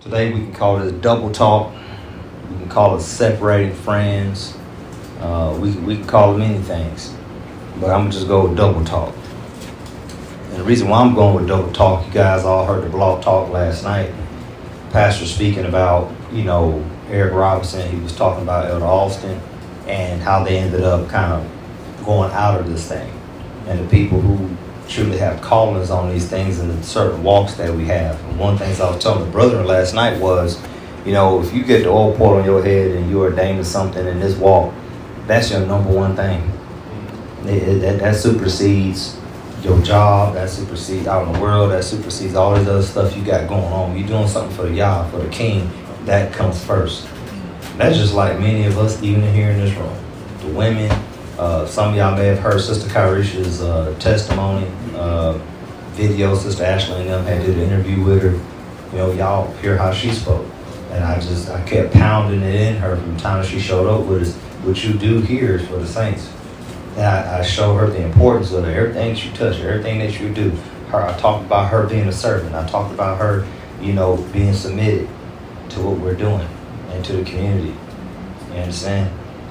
Today we can call it double talk. We can call it separating friends. We can call it many things. But I'm going to just go with double talk. And the reason why I'm going with double talk, you guys all heard the blog talk last night. Pastor speaking about, Eric Robinson. He was talking about Elder Alston and how they ended up kind of going out of this thing. And the people who truly have callings on these things and the certain walks that we have. And one of the things I was telling the brethren last night was, if you get the oil poured on your head and you're ordained to something in this walk, that's your number one thing. That supersedes your job, that supersedes out in the world, that supersedes all this other stuff you got going on. You're doing something for the Yah, for the King, that comes first. That's just like many of us, even here in this room. The women, some of y'all may have heard Sister Kyrisha's testimony, video. Sister Ashley and them had did an interview with her. Y'all hear how she spoke. And I kept pounding it in her from the time that she showed up with us. What you do here is for the saints. And I show her the importance of everything that you touch, everything that you do. I talked about her being a servant. I talked about her, being submitted to what we're doing and to the community. You understand?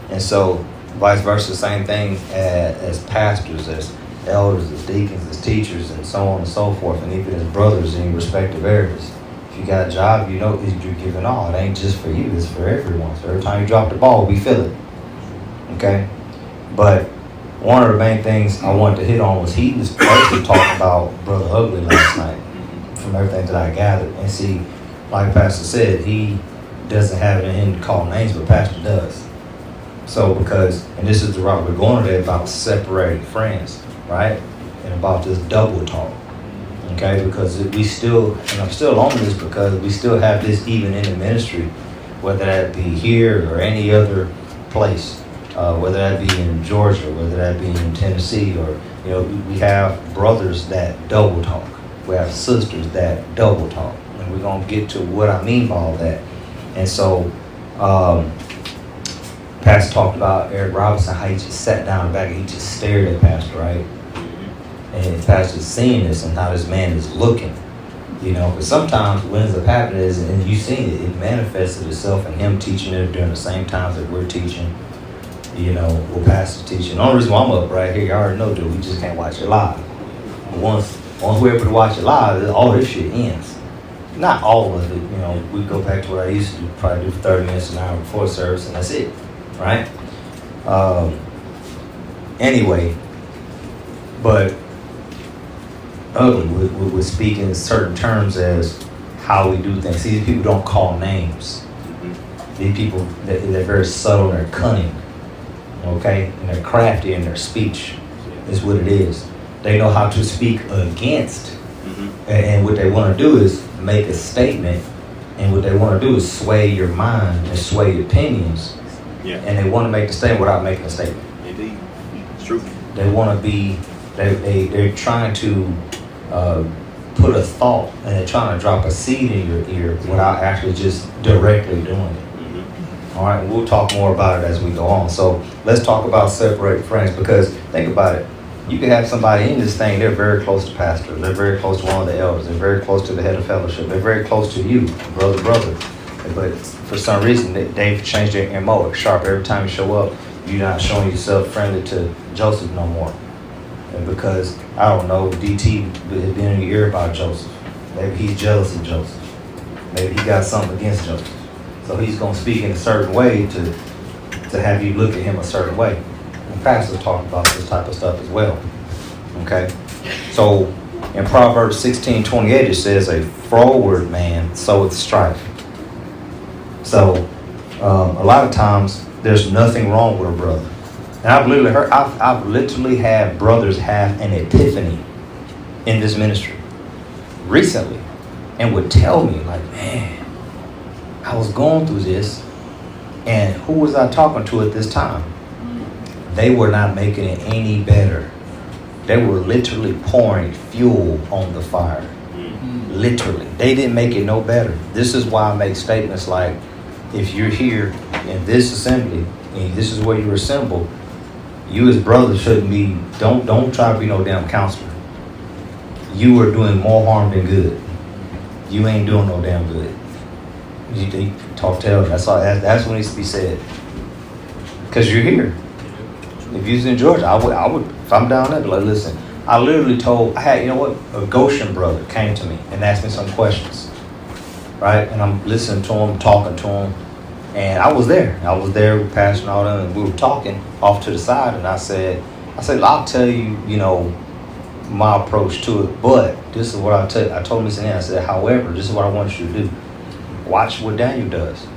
And so, vice versa, same thing as pastors, as elders, as deacons, as teachers, and so on and so forth, and even as brothers in your respective areas. If you got a job, you're giving all. It ain't just for you, it's for everyone. So every time you drop the ball, we feel it. Okay? But one of the main things I wanted to hit on was he was actually talking about Brother Ugly last night, from everything that I gathered. And see, like Pastor said, he doesn't have it in him to call names, but Pastor does. So and this is the route we're going today, about separating friends, right? And about this double talk. Okay, because and I'm still on this because we still have this even in the ministry, whether that be here or any other place, whether that be in Georgia, whether that be in Tennessee, or, we have brothers that double talk. We have sisters that double talk. And we're going to get to what I mean by all that. And so, Pastor talked about Eric Robinson, how he just sat down in the back and he just stared at Pastor, right? And Pastor's seeing this and how this man is looking, because sometimes what ends up happening is, and you've seen it, it manifested itself in him teaching it during the same times that we're teaching, or Pastor's teaching. The only reason why I'm up right here, you already know, dude, we just can't watch it live. But once we're able to watch it live, all this shit ends. Not all of it, we go back to what I used to do, probably do 30 minutes an hour before service, and that's it, right? Anyway, but Ugly would speak in certain terms as how we do things. See, these people don't call names. These people, they're very subtle and they're cunning, okay? And they're crafty in their speech, is what it is. They know how to speak against, and what they want to do is make a statement, and what they want to do is sway your mind and sway your opinions. Yeah. And they want to make the statement without making a statement. Indeed. It's true. They want to be, they're trying to put a thought, and they're trying to drop a seed in your ear without actually just directly doing it. All right, we'll talk more about it as we go on. So let's talk about separating friends, because think about it. You can have somebody in this thing, they're very close to pastor, they're very close to one of the elders, they're very close to the head of fellowship, they're very close to you, brother. But for some reason, they've changed their MO. It's sharp. Every time you show up, you're not showing yourself friendly to Joseph no more. And because, I don't know, DT has been in your ear about Joseph. Maybe he's jealous of Joseph. Maybe he got something against Joseph. So he's going to speak in a certain way to have you look at him a certain way. And pastors talk about this type of stuff as well. Okay? So in Proverbs 16:28, it says, a froward man soweth strife. So a lot of times there's nothing wrong with a brother. And I've literally had brothers have an epiphany in this ministry recently, and would tell me, like, man, I was going through this, and who was I talking to at this time? They were not making it any better. They were literally pouring fuel on the fire. Literally. They didn't make it no better. This is why I make statements like, if you're here in this assembly, and this is where you assemble, you as brothers shouldn't be, don't try to be no damn counselor. You are doing more harm than good. You ain't doing no damn good. You talk to him. That's all. That's what needs to be said. Because you're here. If you was in Georgia, I would. If I'm down there, be like, listen. I literally told. I had, you know what? A Goshen brother came to me and asked me some questions, right? And I'm listening to him, talking to him, and I was there. We passed and all that, and we were talking off to the side. And I said, I'll tell you, you know, my approach to it, but this is what I tell. I told him this and that. I said, however, this is what I want you to do. Watch what Daniel does.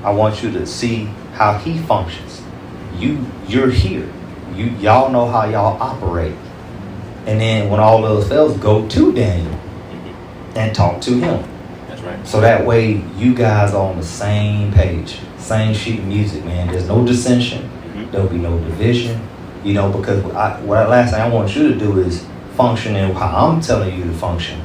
I want you to see how he functions. You're here. Y'all know how y'all operate. And then when all those fails, go to Daniel and talk to him. That's right. So that way you guys are on the same page, same sheet of music, man. There's no dissension. There'll be no division. You know, because last thing I want you to do is function in how I'm telling you to function.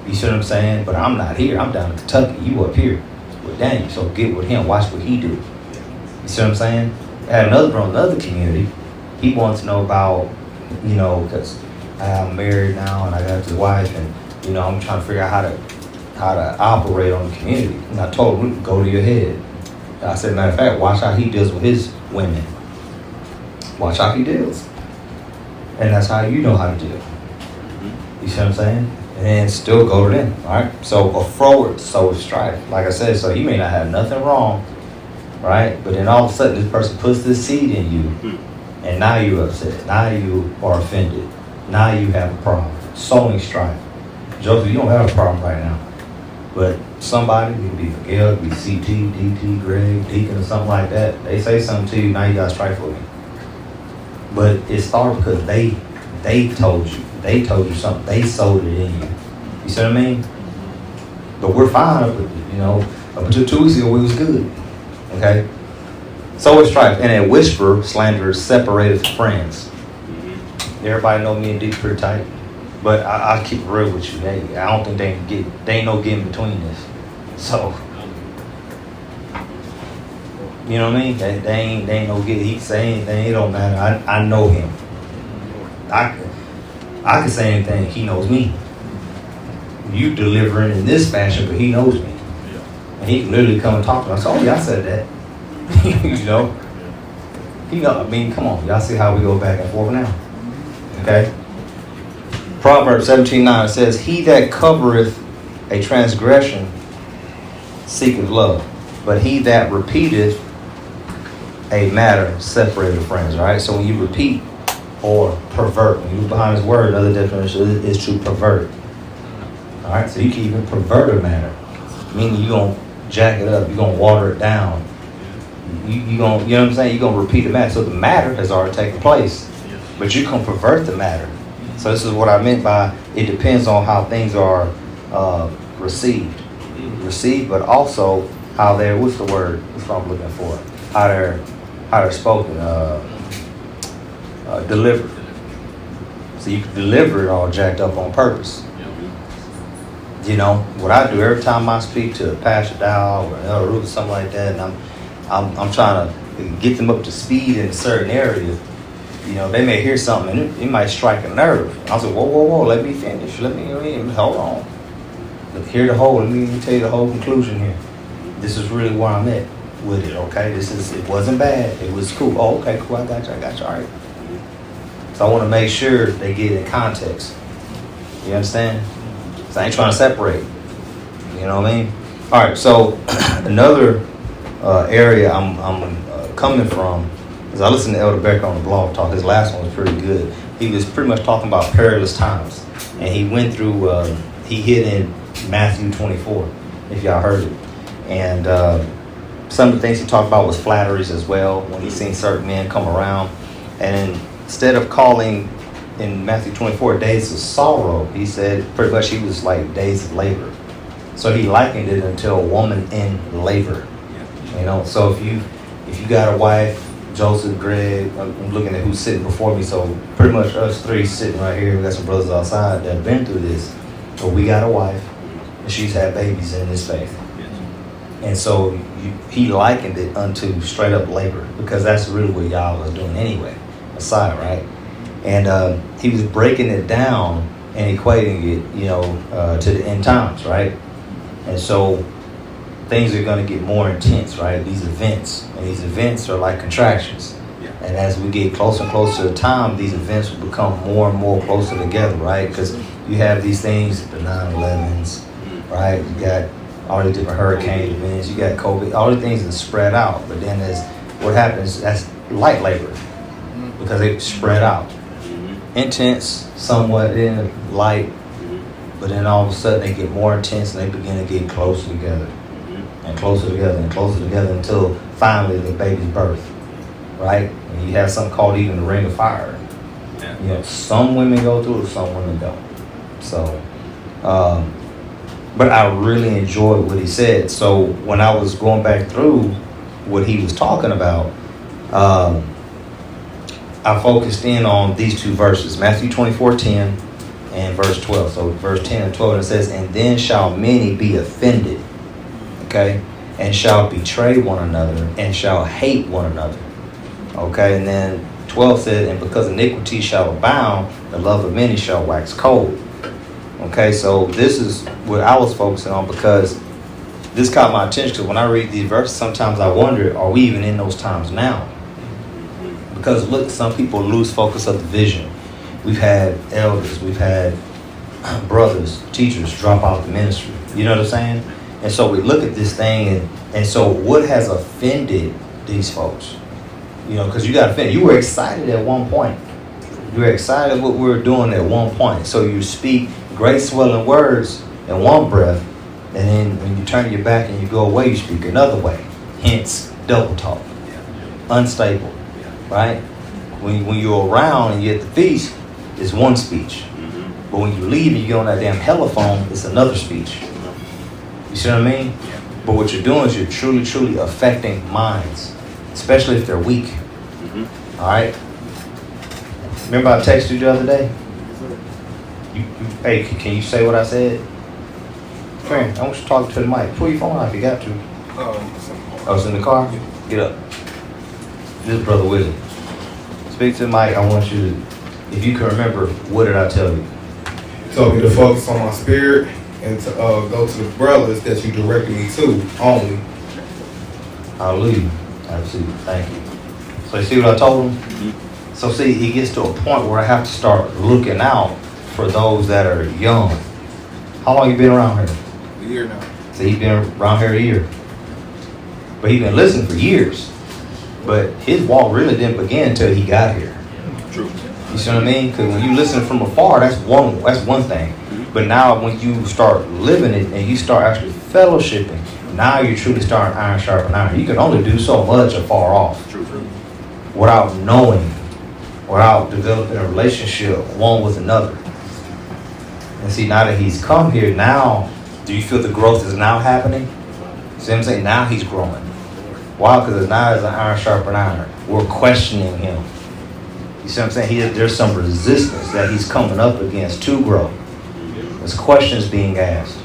You see what I'm saying? But I'm not here. I'm down in Kentucky. You up here with Daniel. So get with him. Watch what he do. You see what I'm saying? I had another brother, another community. He wants to know about, you know, because I'm married now and I got this wife, and you know I'm trying to figure out how to operate on the community. And I told him, go to your head. I said, matter of fact, watch how he deals with his women. Watch how he deals, and that's how you know how to deal. You see what I'm saying? And still go to them. All right. So a forward, so is strife. Like I said, so you may not have nothing wrong, right? But then all of a sudden, this person puts this seed in you. And now you're upset. Now you are offended. Now you have a problem. Sowing strife. Joseph, you don't have a problem right now. But somebody, it could be Miguel, it could be CT, DT, Greg, Deacon, or something like that. They say something to you, now you got strife with me. But it started because they told you. They told you something. They sowed it in you. You see what I mean? But we're fine with it, you know. Up until 2 weeks ago, we was good. Okay? So is strife, and a whisper, slander, separated friends. Everybody know me and D pretty tight, but I keep it real with you. I don't think they ain't no getting between this. So, you know what I mean? They ain't no get. He can say anything, it don't matter. I know him. I can say anything. He knows me. You delivering in this fashion, but he knows me, and he can literally come and talk to me. I said, "Oh yeah, I said that." You know, I mean, come on, y'all see how we go back and forth now. Okay. Proverbs 17:9 says, "He that covereth a transgression seeketh love, but he that repeateth a matter separateth friends." All right. So when you repeat or pervert, when you look behind his word, another definition is to pervert. All right. So you can even pervert a matter, meaning you gonna jack it up, you gonna water it down. You gonna, you know what I'm saying? You're gonna repeat the matter. So the matter has already taken place, but you can pervert the matter. So this is what I meant by it depends on how things are received, but also how they're, what's the word? What's what I'm looking for? How they're spoken, delivered. So you can deliver it all jacked up on purpose. You know what I do every time I speak to a Pastor Dow or another Ruth or something like that, and I'm trying to get them up to speed in a certain area. You know, they may hear something and it might strike a nerve. I was like, whoa, let me finish. Let me hold on. Hear the whole. Let me tell you the whole conclusion here. This is really where I'm at with it. Okay, it wasn't bad. It was cool. Oh, okay, cool. I got you. All right. So I want to make sure they get it in context. You understand? So I ain't trying to separate. You know what I mean? All right. So another area I'm coming from is I listened to Elder Becker on the blog talk. His last one was pretty good. He was pretty much talking about perilous times, and he went through. He hit in Matthew 24, if y'all heard it, and some of the things he talked about was flatteries as well. When he seen certain men come around, and instead of calling in Matthew 24 days of sorrow, he said pretty much he was like days of labor. So he likened it unto a woman in labor. You know, so if you got a wife, Joseph, Greg, I'm looking at who's sitting before me, so pretty much us three sitting right here. We got some brothers outside that have been through this, but we got a wife, and she's had babies in this faith. And so he likened it unto straight up labor, because that's really what y'all was doing anyway, aside, right? And he was breaking it down and equating it, to the end times, right? And so things are going to get more intense, right? These events. And these events are like contractions. Yeah. And as we get closer and closer to time, these events will become more and more closer together, right? Because you have these things, the 9/11s, right? You got all the different hurricane events. You got COVID. All the things that spread out. But then as what happens, that's light labor. Because they spread out. Intense, somewhat in light. But then all of a sudden they get more intense and they begin to get closer together. And closer together and closer together until finally the baby's birth. Right? And you have something called even the ring of fire. Yeah. You know, some women go through it, some women don't. So, but I really enjoyed what he said. So when I was going back through what he was talking about, I focused in on these two verses, Matthew 24:10 and verse 12. So verse 10 and 12, it says, "And then shall many be offended, okay, and shall betray one another, and shall hate one another." Okay, and then 12 said, "And because iniquity shall abound, the love of many shall wax cold." Okay, so this is what I was focusing on, because this caught my attention. Because when I read these verses, sometimes I wonder, are we even in those times now? Because look, some people lose focus of the vision. We've had elders, we've had brothers, teachers drop out the ministry. You know what I'm saying? And so we look at this thing, and so what has offended these folks? You know, because you got offended. You were excited at one point. You were excited what we were doing at one point. So you speak great swelling words in one breath, and then when you turn your back and you go away, you speak another way. Hence, double talk. Unstable. Right? When you're around and you're at the feast, it's one speech. But when you leave and you get on that damn telephone, it's another speech. You see what I mean? But what you're doing is you're truly, truly affecting minds, especially if they're weak. All right? Remember I texted you the other day? Hey, can you say what I said? Friend, I want you to talk to the mic. Pull your phone out if you got to. Oh, it's in the car? Get up. This is Brother Wisdom. Speak to the mic. I want you to, if you can remember, what did I tell you? You told me to focus on my spirit and to go to the brothers that you directed me to only. Hallelujah. Absolutely. Thank you. So you see what I told him? So see, it gets to a point where I have to start looking out for those that are young. How long you been around here? A year now. So he's been around here a year. But he's been listening for years. But his walk really didn't begin until he got here. True. You see what I mean? Because when you listen from afar, that's one thing. But now when you start living it and you start actually fellowshipping, now you're truly starting iron sharpen iron. You can only do so much afar off. True. Without knowing, without developing a relationship one with another. And see, now that he's come here, now, do you feel the growth is now happening? See what I'm saying? Now he's growing. Why? Because now it's an iron sharpen iron. We're questioning him. You see what I'm saying? There's some resistance that he's coming up against to grow. There's questions being asked.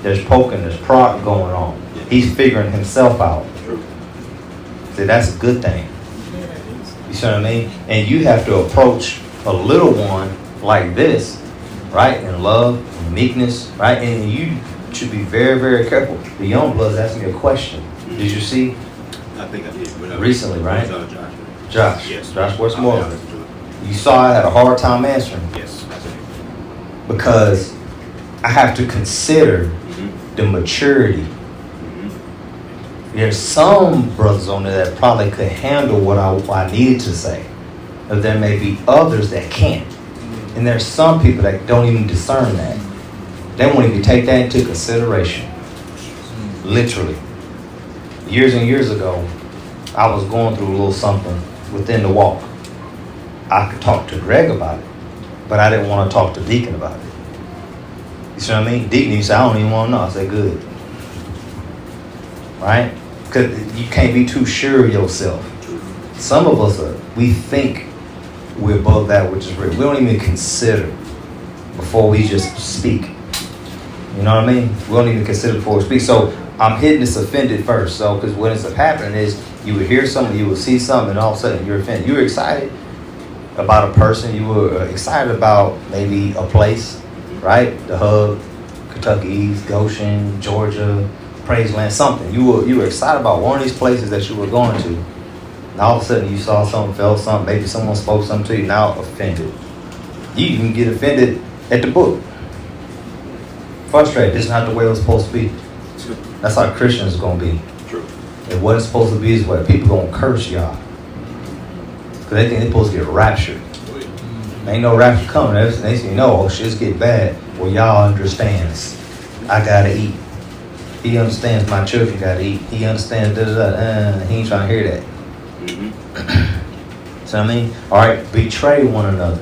There's poking, there's prodding going on. He's figuring himself out. See, that's a good thing. You see what I mean? And you have to approach a little one like this, right? In love, in meekness, right? And you should be very, very careful. The young blood's asking me a question. Did you see? I think I did. Recently, right? Josh. Yes. Josh Westmoreland. You saw I had a hard time answering. Yes, I did. Because I have to consider the maturity. There's some brothers on there that probably could handle what I needed to say. But there may be others that can't. And there's some people that don't even discern that. They won't even take that into consideration. Literally. Years and years ago, I was going through a little something within the walk. I could talk to Greg about it, but I didn't want to talk to Deacon about it. You see what I mean? Deacon, you say, I don't even want to know. I said, good. Right? Because you can't be too sure of yourself. Some of us, we think we're above that which is real. We don't even consider before we just speak. You know what I mean? We don't even consider before we speak. So I'm hitting this offended first. So, because what ends up happening is you would hear something, you would see something, and all of a sudden you're offended. You were excited about a person. You were excited about maybe a place, right? The Hub, Kentucky East, Goshen, Georgia, Praise Land, something. You were excited about one of these places that you were going to. And all of a sudden you saw something, felt something, maybe someone spoke something to you, now offended. You even get offended at the book. Frustrated. This is not the way it was supposed to be. That's how Christians are going to be. True. It wasn't supposed to be this way. People going to curse y'all. Because they think they're supposed to get raptured. Ain't no rapture coming. They say, no, oh, shit's get bad. Well, y'all understands. I got to eat. He understands my children got to eat. He understands he ain't trying to hear that. Mm-hmm. So I mean, all right, betray one another.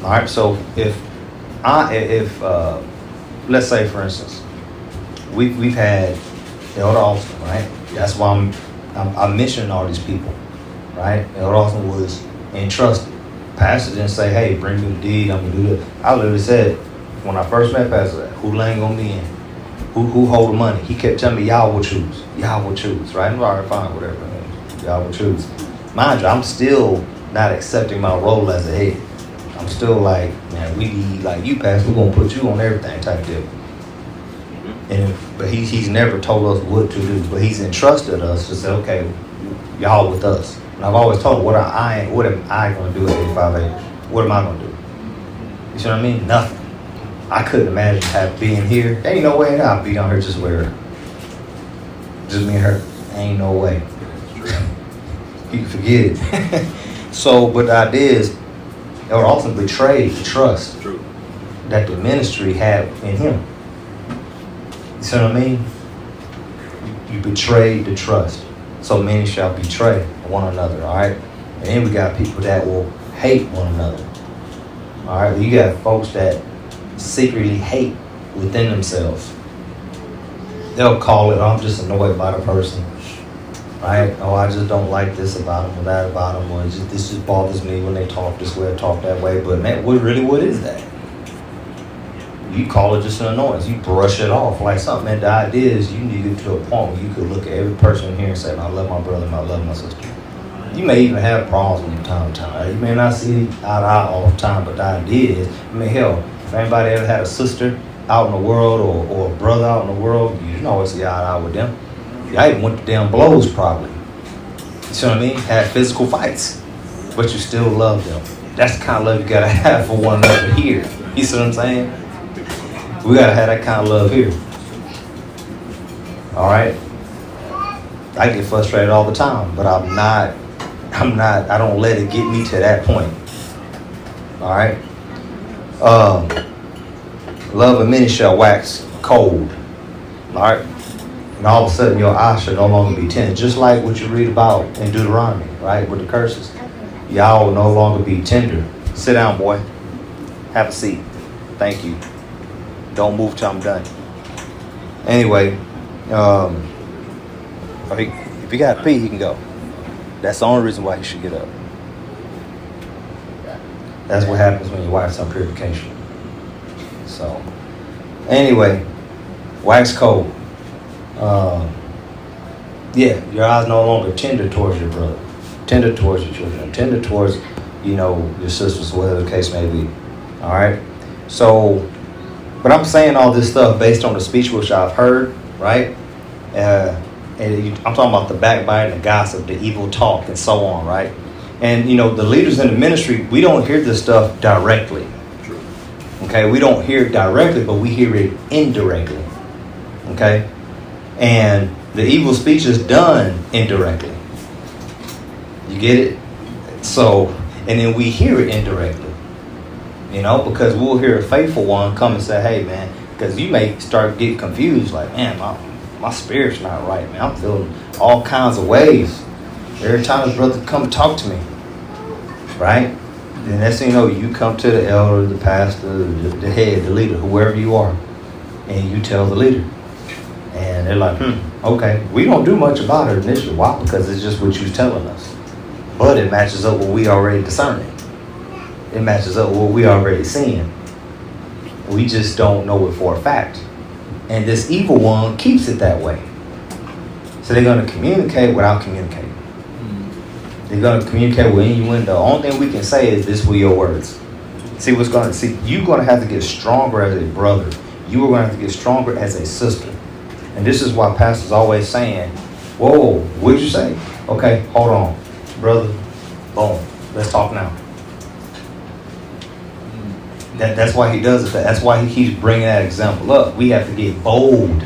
All right, so if let's say for instance, we've had Elder Austin, right? That's why I'm mentioning all these people, right? Elder Austin was entrusted. Pastor didn't say, hey, bring me the deed, I'm gonna do this. I literally said, when I first met Pastor, who laying on me in? Who hold the money? He kept telling me, y'all will choose. Y'all will choose, right? All right, fine, whatever. Y'all will choose. Mind you, I'm still not accepting my role as a head. I'm still like, man, we need, like you, Pastor, we're going to put you on everything type deal. But he's never told us what to do. But he's entrusted us to say, okay, y'all with us. And I've always told him, what am I going to do at 85 acres? What am I going to do? You see what I mean? Nothing. I couldn't imagine being here. Ain't no way I'd be down here just where, just me and her. Ain't no way. You can forget it. So, but the idea is, it would also betray the trust that the ministry had in him. You see what I mean? You betrayed the trust. So many shall betray one another, all right? And then we got people that will hate one another. All right, you got folks that secretly hate within themselves. They'll call it, oh, I'm just annoyed by the person. Right? Oh, I just don't like this about them or that about them, or this just bothers me when they talk this way or talk that way. But man, what is that? You call it just an annoyance. You brush it off like something. And the idea is you need to get to a point where you could look at every person here and say, I love my brother and I love my sister. You may even have problems with them time to time. You may not see eye to eye all the time, but the idea is, I mean, hell, if anybody ever had a sister out in the world or a brother out in the world, you didn't always see eye to eye with them. Y'all even went to damn blows probably. You see what I mean? Had physical fights, but you still love them. That's the kind of love you gotta have for one another here. You see what I'm saying? We gotta have that kind of love here. All right? I get frustrated all the time, but I don't let it get me to that point. All right? Love of many shall wax cold. All right? And all of a sudden your eye should no longer be tender. Just like what you read about in Deuteronomy, right? With the curses. Y'all will no longer be tender. Sit down, boy. Have a seat. Thank you. Don't move till I'm done. Anyway, if you got to pee, he can go. That's the only reason why he should get up. That's what happens when your wife's on purification. So, anyway, wax cold. Your eyes no longer tender towards your brother, tender towards your children, tender towards, your sisters, whatever the case may be. All right. So, but I'm saying all this stuff based on the speech which I've heard, right? I'm talking about the backbiting, the gossip, the evil talk, and so on, right? And the leaders in the ministry, we don't hear this stuff directly. Okay, we don't hear it directly, but we hear it indirectly. Okay. And the evil speech is done indirectly. You get it? So, and then we hear it indirectly. Because we'll hear a faithful one come and say, hey, man, because you may start getting confused, like, man, my spirit's not right, man. I'm feeling all kinds of ways. Every time this brother come talk to me, right? Then next thing you know, you come to the elder, the pastor, the head, the leader, whoever you are, and you tell the leader. And they're like, okay. We don't do much about it initially. Why? Because it's just what you're telling us. But it matches up what we already discerning. It matches up what we already seeing. We just don't know it for a fact. And this evil one keeps it that way. So they're going to communicate without communicating. They're going to communicate with innuendo. The only thing we can say is this were your words. You're going to have to get stronger as a brother. You are going to have to get stronger as a sister. And this is why pastors always saying, whoa, what'd you say? Okay, hold on, brother. Boom. Let's talk now. That's why he does it. That's why he keeps bringing that example up. We have to get bold.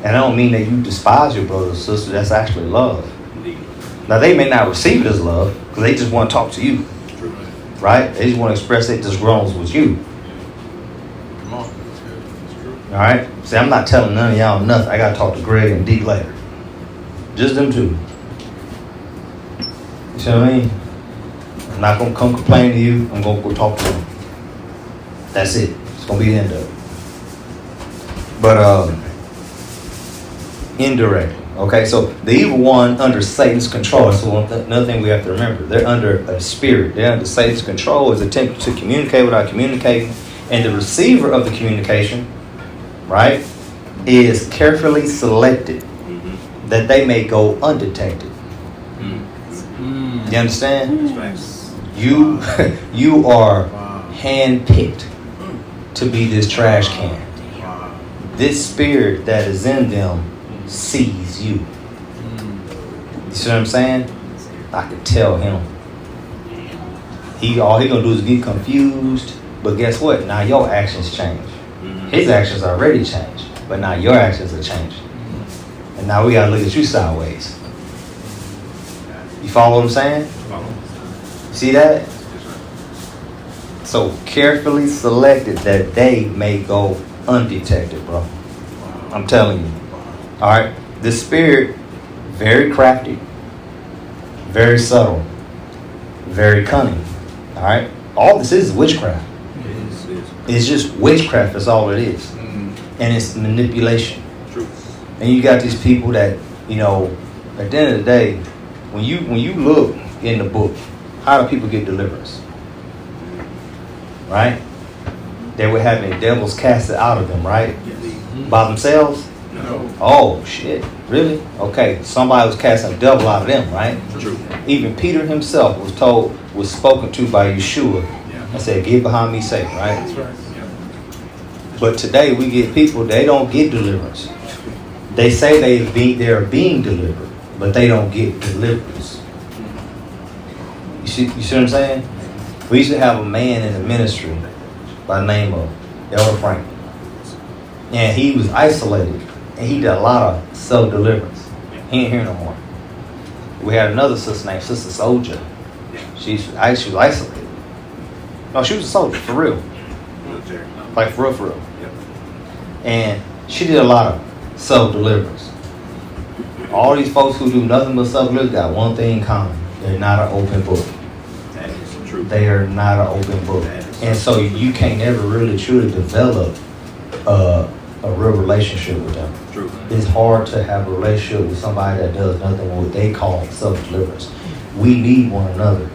And I don't mean that you despise your brother or sister. That's actually love. Now, they may not receive it as love because they just want to talk to you. Right? They just want to express their disgruntlements with you. Come on. That's true. All right? See, I'm not telling none of y'all nothing. I got to talk to Greg and D later. Just them two. You see what I mean? I'm not going to come complain to you. I'm going to go talk to them. That's it. It's going to be the end of it. But, indirect. Okay, so the evil one under Satan's control. So another thing we have to remember, they're under a spirit. They're under Satan's control, is attempting to communicate without communicating. And the receiver of the communication, right, is carefully selected that they may go undetected. You understand? You are handpicked to be this trash can. This spirit that is in them sees you. You see what I'm saying? I can tell him. All he gonna do is get confused. But guess what? Now your actions change. His actions already changed, but now your actions are changing. And now we gotta look at you sideways. You follow what I'm saying? See that? So carefully selected that they may go undetected, bro. I'm telling you. All right, this spirit, very crafty, very subtle, very cunning. All right, all this is witchcraft. It's just witchcraft. That's all it is, and it's manipulation. And you got these people that, you know, at the end of the day, when you look in the book, how do people get deliverance? Right? They were having devils casted out of them, right? By themselves. No. Oh shit! Really? Okay, somebody was casting a devil out of them, right? True. Even Peter himself was spoken to by Yeshua and said, "Get behind me, Satan." Right? That's right. But today we get people, they don't get deliverance. They say they're being delivered, but they don't get deliverance. You see what I'm saying? We used to have a man in the ministry by the name of Elder Frank, and he was isolated. And he did a lot of self-deliverance. He ain't here no more. We had another sister named Sister Soldier. She was isolated. No, she was a soldier, for real. Like for real. And she did a lot of self-deliverance. All these folks who do nothing but self-deliverance got one thing in common. They're not an open book. That is true. They are not an open book. And so you can't ever really truly develop a real relationship with them. True. It's hard to have a relationship with somebody that does nothing what they call self-deliverance. We need one another.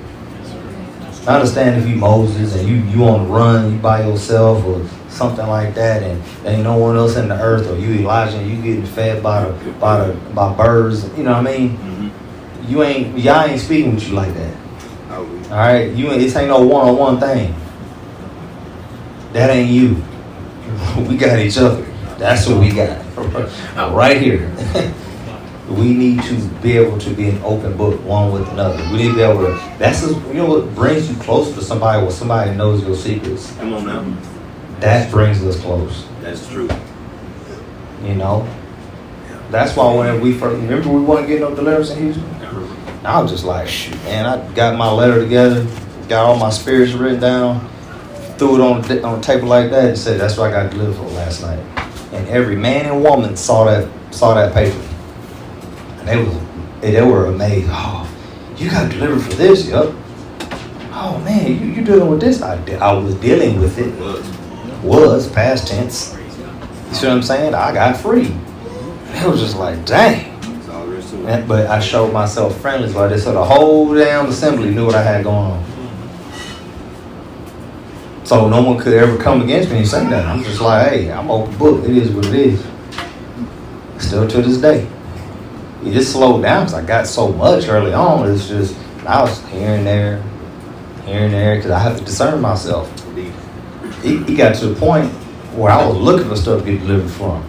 I understand if you Moses and you on the run, you by yourself or something like that, and there ain't no one else in the earth, or you Elijah and you getting fed by birds. You know what I mean? Y'all ain't speaking with you like that. All right, this ain't no one-on-one thing. That ain't you. We got each other. That's what we got right here. We need to be able to be an open book one with another. We need to be able to. You know what brings you closer to somebody when somebody knows your secrets. Come on now. That brings us close. That's true. You know. That's why when we first remember we wasn't getting no deliverance in Houston. I was just like, shoot, man. I got my letter together, got all my spirits written down, threw it on the table like that, and said, "That's what I got delivered for last night." And every man and woman saw that paper, and they were amazed. Oh, you got delivered for this, yup. Oh man, you dealing with this? I was dealing with it. Was past tense. You see what I'm saying? I got free. And it was just like, dang. But I showed myself friendly like this, so the whole damn assembly knew what I had going on. So no one could ever come against me and say that. I'm just like, hey, I'm open book. It is what it is. Still to this day. It just slowed down because I got so much early on. It's just, I was here and there, because I have to discern myself. It got to the point where I was looking for stuff to get delivered from.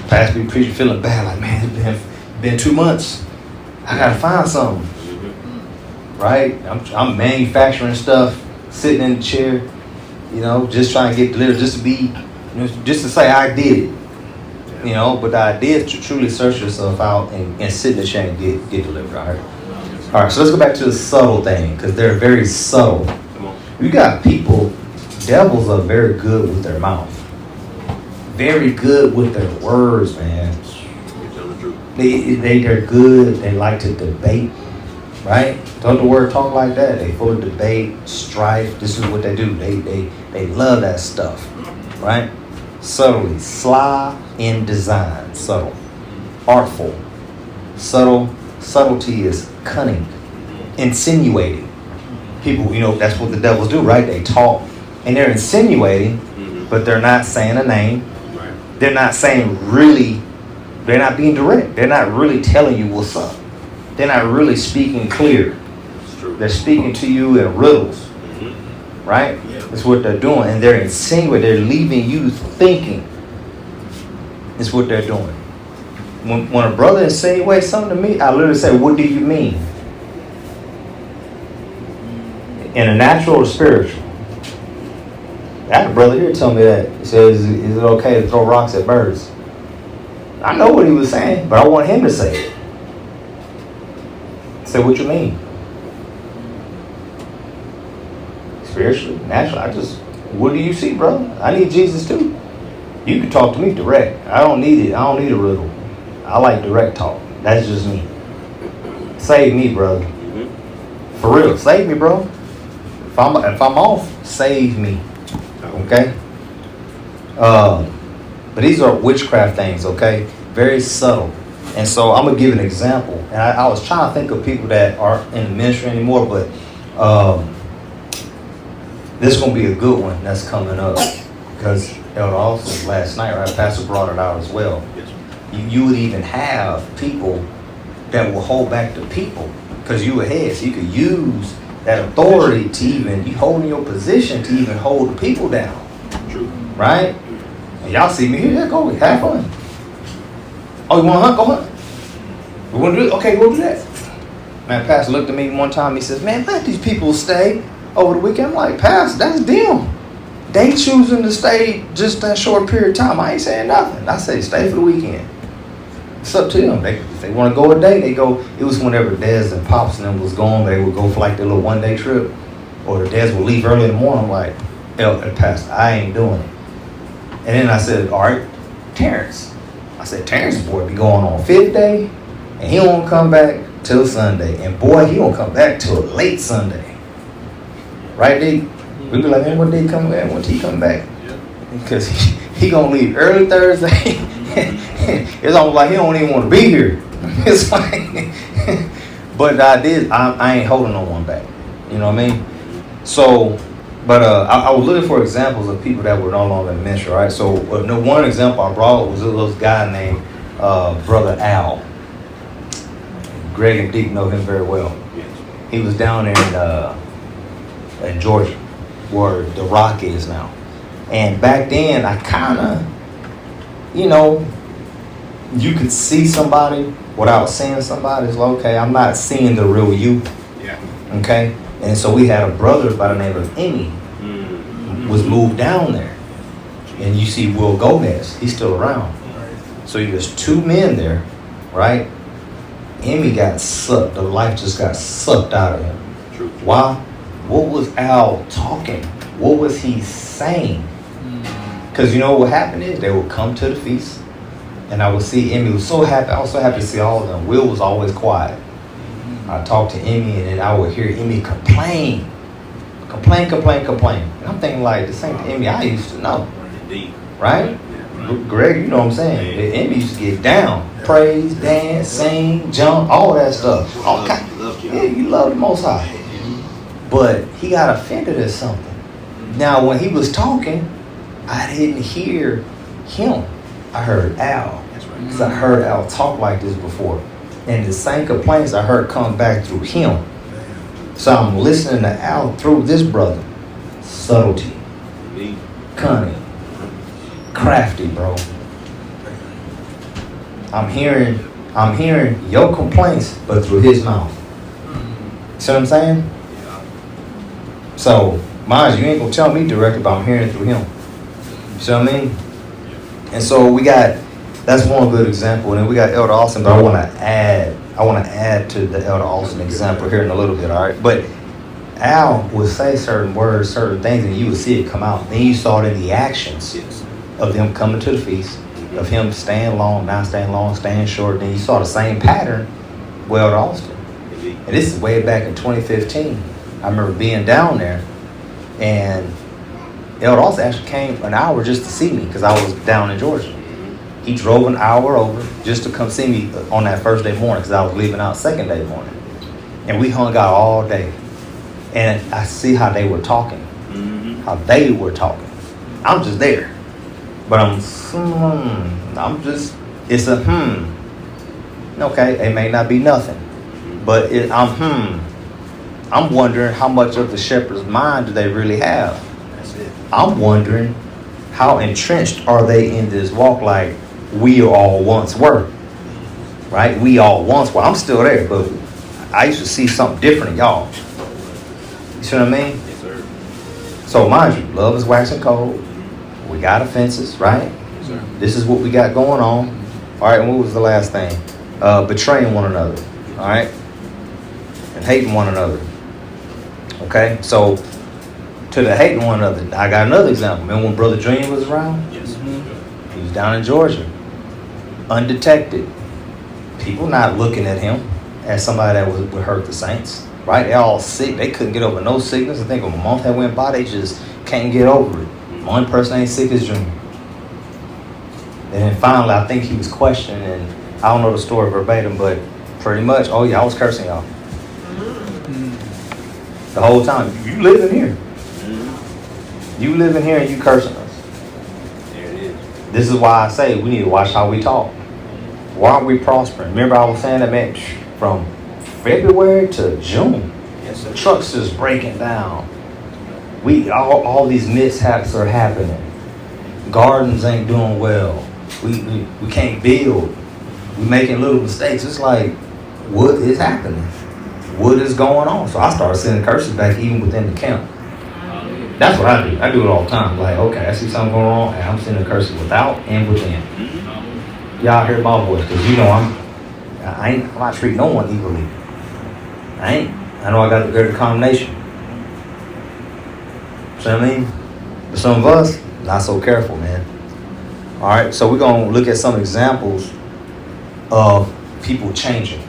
Pastor be preaching, feeling bad, like, man, it's been 2 months. I gotta find something. Right? I'm manufacturing stuff, sitting in the chair, you know, just trying to get delivered, just to be, you know, just to say I did it. You know, but the idea is to truly search yourself out and sit in the chair and get delivered. All right. All right. So let's go back to the subtle thing, because they're very subtle. You got people, devils are very good with their mouth, very good with their words, man. They're good. They like to debate, right? Don't the word talk like that? They full of debate, strife. This is what they do. They love that stuff, right? Subtly, sly in design, subtle, artful, subtle. Subtlety is cunning, insinuating. People, you know, that's what the devils do, right? They talk and they're insinuating, but they're not saying a name. They're not saying really. They're not being direct. They're not really telling you what's up. They're not really speaking clear. They're speaking to you in riddles, right? That's what they're doing, and they're insinuating. They're leaving you thinking. It's what they're doing. When a brother insinuates something to me, I literally say, "What do you mean?" In a natural or spiritual. I had a brother here tell me that. He says, "Is it okay to throw rocks at birds?" I know what he was saying, but I want him to say it. Say, "What you mean?" Spiritually, naturally, what do you see, brother? I need Jesus too. You can talk to me direct. I don't need it. I don't need a riddle. I like direct talk. That's just me. Save me, brother. For real, save me, bro. If I'm off, save me. Okay? But these are witchcraft things, okay? Very subtle. And so I'm going to give an example. And I was trying to think of people that aren't in the ministry anymore, but this is going to be a good one that's coming up. Because Elder also last night, right? Pastor brought it out as well. You would even have people that will hold back the people because you were head. So you could use that authority to even, you holding your position to even hold the people down. True. Right? And y'all see me here, yeah, go, have fun. Oh, you want to hunt? Go hunt. We want to do it? Okay, go do that. Man, Pastor looked at me one time, he says, "Man, let these people stay over the weekend." I'm like, "Pastor, that's them. They choosing to stay just that short period of time. I ain't saying nothing. I say stay for the weekend. It's up to them. If they want to go a day, they go." It was whenever Dez and Pops and them was gone, they would go for like their little one-day trip. Or the Dez would leave early in the morning. I'm like, "Pastor, I ain't doing it." And then I said, "All right, Terrence." I said, "Terrence boy be going on 5th day, and he don't come back till Sunday. And boy, he don't come back till late Sunday." Right, D? We be like, "Man, what day come back? When he come back?" Because he gonna leave early Thursday. It's almost like he don't even want to be here. It's like, but I ain't holding no one back. You know what I mean? So, but I was looking for examples of people that were no longer in the ministry, right? So, one example I brought was this guy named Brother Al. Greg and Deke know him very well. He was down there in Georgia, where the Rock is now. And back then, I kind of, you know, you could see somebody without seeing somebody. It's like, okay, I'm not seeing the real you. Yeah. Okay? And so we had a brother by the name of Emmy, was moved down there. And you see Will Gomez, he's still around. So there's 2 men there, right? Emmy got sucked. The life just got sucked out of him. True. Why? What was Al talking? What was he saying? Because you know what happened is they would come to the feast, and I would see Emmy was so happy. I was so happy to see all of them. Will was always quiet. I talked to Emmy, and then I would hear Emmy complain. And I'm thinking like, this ain't the Emmy I used to know. Indeed. Right? Greg, you know what I'm saying? The Emmy used to get down. Praise, dance, sing, jump, all that stuff. All kind. Yeah, you love the Most High. But he got offended at something. Now, when he was talking, I didn't hear him. I heard Al. That's right. Because I heard Al talk like this before. And the same complaints I heard come back through him. So I'm listening to Al through this brother. Subtlety. Indeed. Cunning. Crafty, bro. I'm hearing your complaints, but through his mouth. See what I'm saying? So, mind you, ain't gonna tell me directly, but I'm hearing it through him. You see what I mean? And so that's one good example. And then we got Elder Austin, but I want to add to the Elder Austin example here in a little bit, all right? But Al would say certain words, certain things, and you would see it come out. Then you saw it in the actions of them coming to the feast, of him staying long, not staying long, staying short. Then you saw the same pattern with Elder Austin. And this is way back in 2015. I remember being down there, and Elder Austin actually came an hour just to see me because I was down in Georgia. He drove an hour over just to come see me on that first day morning because I was leaving out second day morning. And we hung out all day. And I see how they were talking. How they were talking. I'm just there. But it's a Okay, it may not be nothing. But I'm wondering how much of the shepherd's mind do they really have? That's it. I'm wondering how entrenched are they in this walk like we all once were. Right? We all once were. I'm still there, but I used to see something different in y'all. You see what I mean? Yes, sir. So mind you, love is waxing cold. We got offenses, right? Yes, sir. This is what we got going on. All right, and what was the last thing? Betraying one another. All right? And hating one another. Okay? So, to the hating one another, I got another example. Remember when Brother Dream was around? Yes, sir. He was down in Georgia. Undetected. People not looking at him as somebody that would hurt the saints. Right? They're all sick. They couldn't get over no sickness. I think when a month had went by, they just can't get over it. One person ain't sick as Dream. And then finally, I think he was questioned, and I don't know the story verbatim, but pretty much, oh yeah, I was cursing y'all. The whole time. You live in here. You live in here and you cursing us. There it is. This is why I say we need to watch how we talk. Why are we prospering? Remember I was saying that, man, from February to June, Yes, sir. the trucks just breaking down. All these mishaps are happening. Gardens ain't doing well. We can't build. We making little mistakes. It's like, what is happening? What is going on? So I started sending curses back even within the camp. That's what I do. I do it all the time. Like, okay, I see something going on, and I'm sending curses without and within. Y'all hear my voice, because you know I'm not treating no one evilly. I know I got the greater condemnation. See what I mean? But some of us, not so careful, man. All right, so we're going to look at some examples of people changing.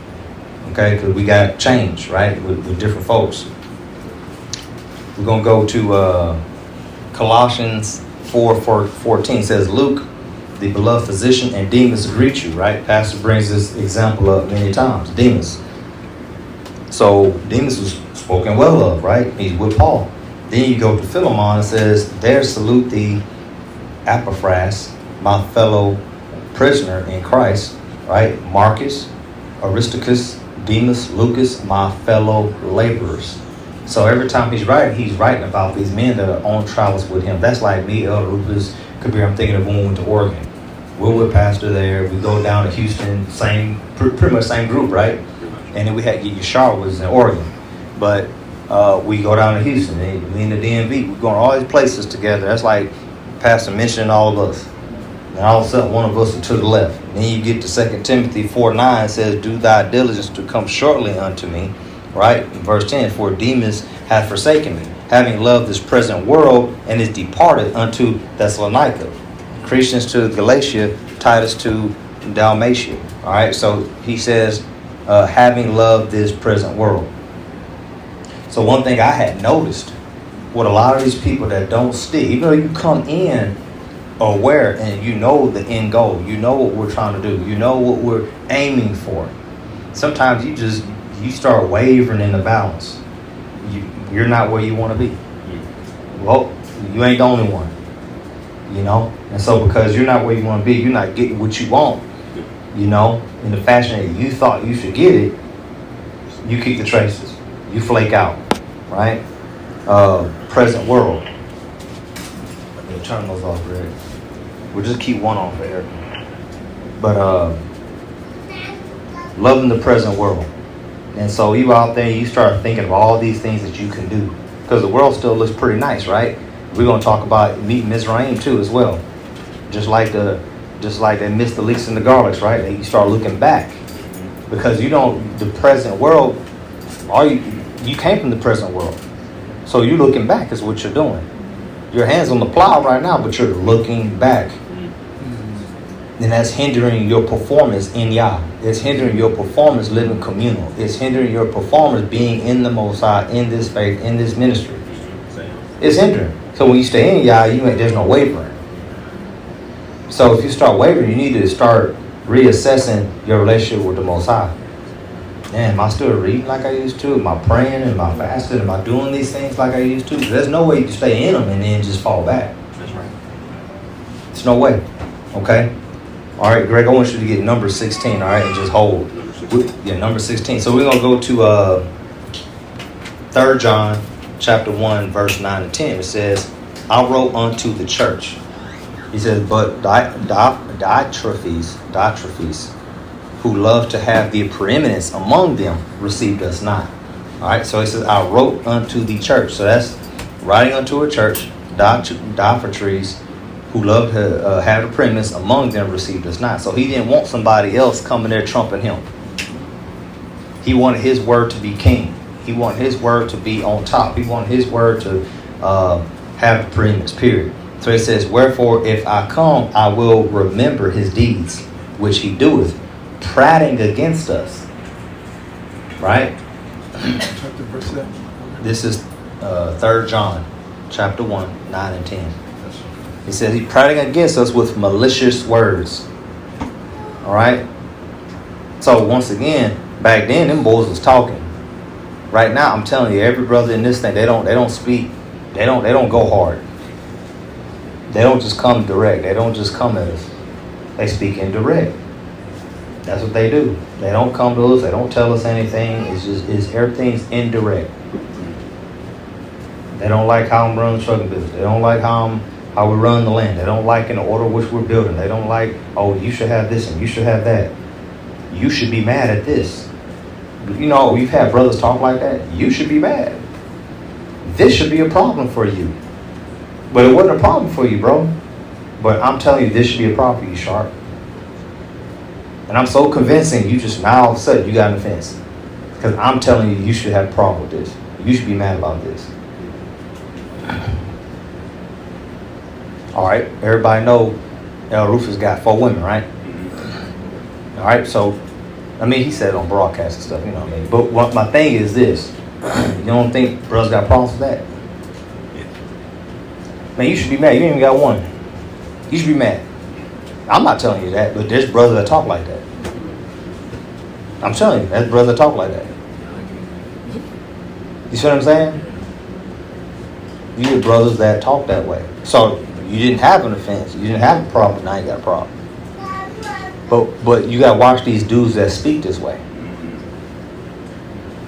Okay, because we got change, right, with different folks. We're going to go to Colossians 4:14. Says, Luke, the beloved physician, and Demas greet you, right? Pastor brings this example up many times. Demas. So Demas was spoken well of, right? He's with Paul. Then you go to Philemon and says, there salute thee, Epaphras, my fellow prisoner in Christ, right? Marcus, Aristarchus, Demas, Lucas, my fellow laborers. So every time he's writing about these men that are on travels with him. That's like me, Elder Rufus, Kabir. I'm thinking of when we went to Oregon. We're with Pastor there. We go down to Houston, pretty much same group, right? And then we had Yashar was in Oregon. But we go down to Houston, we in the DMV. We're going all these places together. That's like Pastor mentioning all of us. And all of a sudden, one of us is to the left. And then you get to 2 Timothy 4:9 says, do thy diligence to come shortly unto me. Right? In verse 10, for Demas hath forsaken me, having loved this present world, and is departed unto Thessalonica. Christians to Galatia, Titus to Dalmatia. All right? So he says, having loved this present world. So one thing I had noticed with a lot of these people that don't stick, even though you come in aware and you know the end goal, you know what we're trying to do, you know what we're aiming for. Sometimes you start wavering in the balance. You're not where you want to be. Well, you ain't the only one. You know? And so because you're not where you want to be, you're not getting what you want. You know? In the fashion that you thought you should get it, you keep the traces. You flake out. Right? Present world. Let me turn those off, Greg. We'll just keep one on for Eric. But loving the present world. And so you out there, you start thinking of all these things that you can do. Because the world still looks pretty nice, right? We're going to talk about meeting Mizraim too as well. Just like they missed the leeks and the garlics, right? You start looking back. Because the present world, you came from the present world. So you're looking back is what you're doing. Your hand's on the plow right now, but you're looking back. And that's hindering your performance in Yah. It's hindering your performance living communal. It's hindering your performance being in the Most High, in this faith, in this ministry. It's hindering. So when you stay in Yah, there's no wavering. So if you start wavering, you need to start reassessing your relationship with the Most High. Man, am I still reading like I used to? Am I praying? Am I fasting? Am I doing these things like I used to? There's no way you can stay in them and then just fall back. That's right. There's no way. Okay? All right, Greg, I want you to get number 16, all right, and just hold. Number 16. So we're going to go to 3 John chapter 1, verse 9 and 10. It says, I wrote unto the church. He says, but Diotrephes, who loved to have the preeminence among them, received us not. All right, so he says, I wrote unto the church. So that's writing unto a church. Diotrephes, who loved to have the preeminence among them, received us not. So he didn't want somebody else coming there trumping him. He wanted his word to be king. He wanted his word to be on top. He wanted his word to have the preeminence, period. So it says, wherefore, if I come, I will remember his deeds, which he doeth, prating against us. Right? This is 3 John, chapter 1, 9 and 10. He says he's prating against us with malicious words. All right? So once again, back then, them boys was talking. Right now, I'm telling you, every brother in this thing, they don't speak. They don't go hard. They don't just come direct. They don't just come at us. They speak indirect. That's what they do. They don't come to us. They don't tell us anything. It's everything's indirect. They don't like how I'm running the trucking business. They don't like how we run the land. They don't like in the order which we're building. They don't like, oh, you should have this and you should have that. You should be mad at this. You know, we've had brothers talk like that. You should be mad. This should be a problem for you. But it wasn't a problem for you, bro. But I'm telling you, this should be a problem for you, Sharp. And I'm so convincing, you just now all of a sudden you got an offense. Because I'm telling you, you should have a problem with this. You should be mad about this. All right, everybody know El Rufus got 4 women, right? All right, so, I mean, he said it on broadcast and stuff, you know what I mean? But what my thing is this. You don't think brothers got problems with that? Man, you should be mad. You ain't even got one. You should be mad. I'm not telling you that, but there's brothers that talk like that. I'm telling you, there's brothers that talk like that. You see what I'm saying? You get brothers that talk that way. So you didn't have an offense. You didn't have a problem. Now you got a problem. But you got to watch these dudes that speak this way.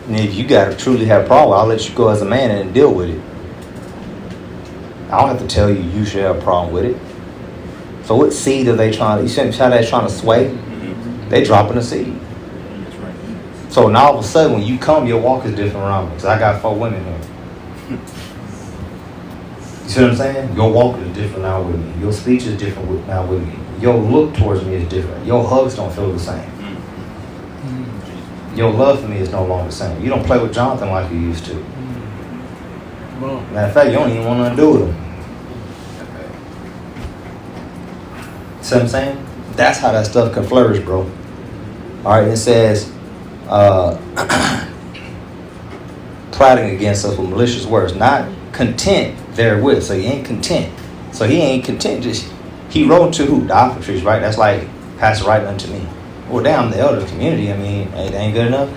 And if you got to truly have a problem, I'll let you go as a man and deal with it. I don't have to tell you you should have a problem with it. So what seed are they trying to, you see how they're trying to sway? They dropping a seed. That's right. So now all of a sudden when you come, your walk is different around me. Because I got 4 women here. You see what I'm saying? Your walk is different now with me. Your speech is different now with me. Your look towards me is different. Your hugs don't feel the same. Your love for me is no longer the same. You don't play with Jonathan like you used to. Matter of fact, you don't even want nothing to do with him. See what I'm saying? That's how that stuff can flourish, bro. All right, it says, plotting against us with malicious words, not content therewith. So he ain't content. So he ain't content. He wrote to who? The Diotrephes, right? That's like Pastor writing unto me. Well, damn, the elder community. I mean, it ain't good enough.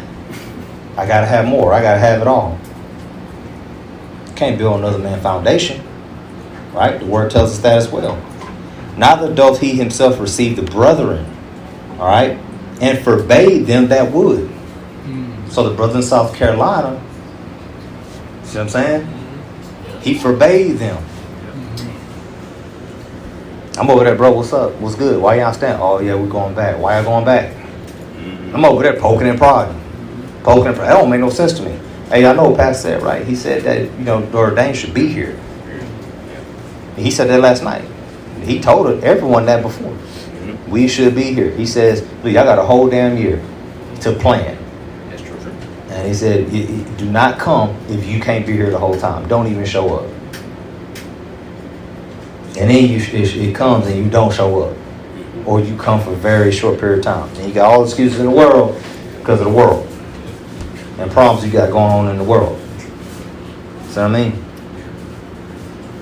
I gotta have more. I gotta have it all. Can't build another man's foundation, right? The word tells us that as well. Neither doth he himself receive the brethren, all right, and forbade them that would. So the brother in South Carolina, see what I'm saying? He forbade them. I'm over there, bro. What's up? What's good? Why y'all stand? Oh yeah, we're going back. Why y'all going back? I'm over there poking and prodding. Poking and prodding. That don't make no sense to me. Hey, I know what Pastor said, right? He said that, the ordained should be here. He said that last night. He told everyone that before. We should be here. He says, look, y'all got a whole damn year to plan. That's true. And he said, do not come if you can't be here the whole time. Don't even show up. And then it comes and you don't show up. Or you come for a very short period of time. And you got all the excuses in the world because of the world. And problems you got going on in the world. See what I mean?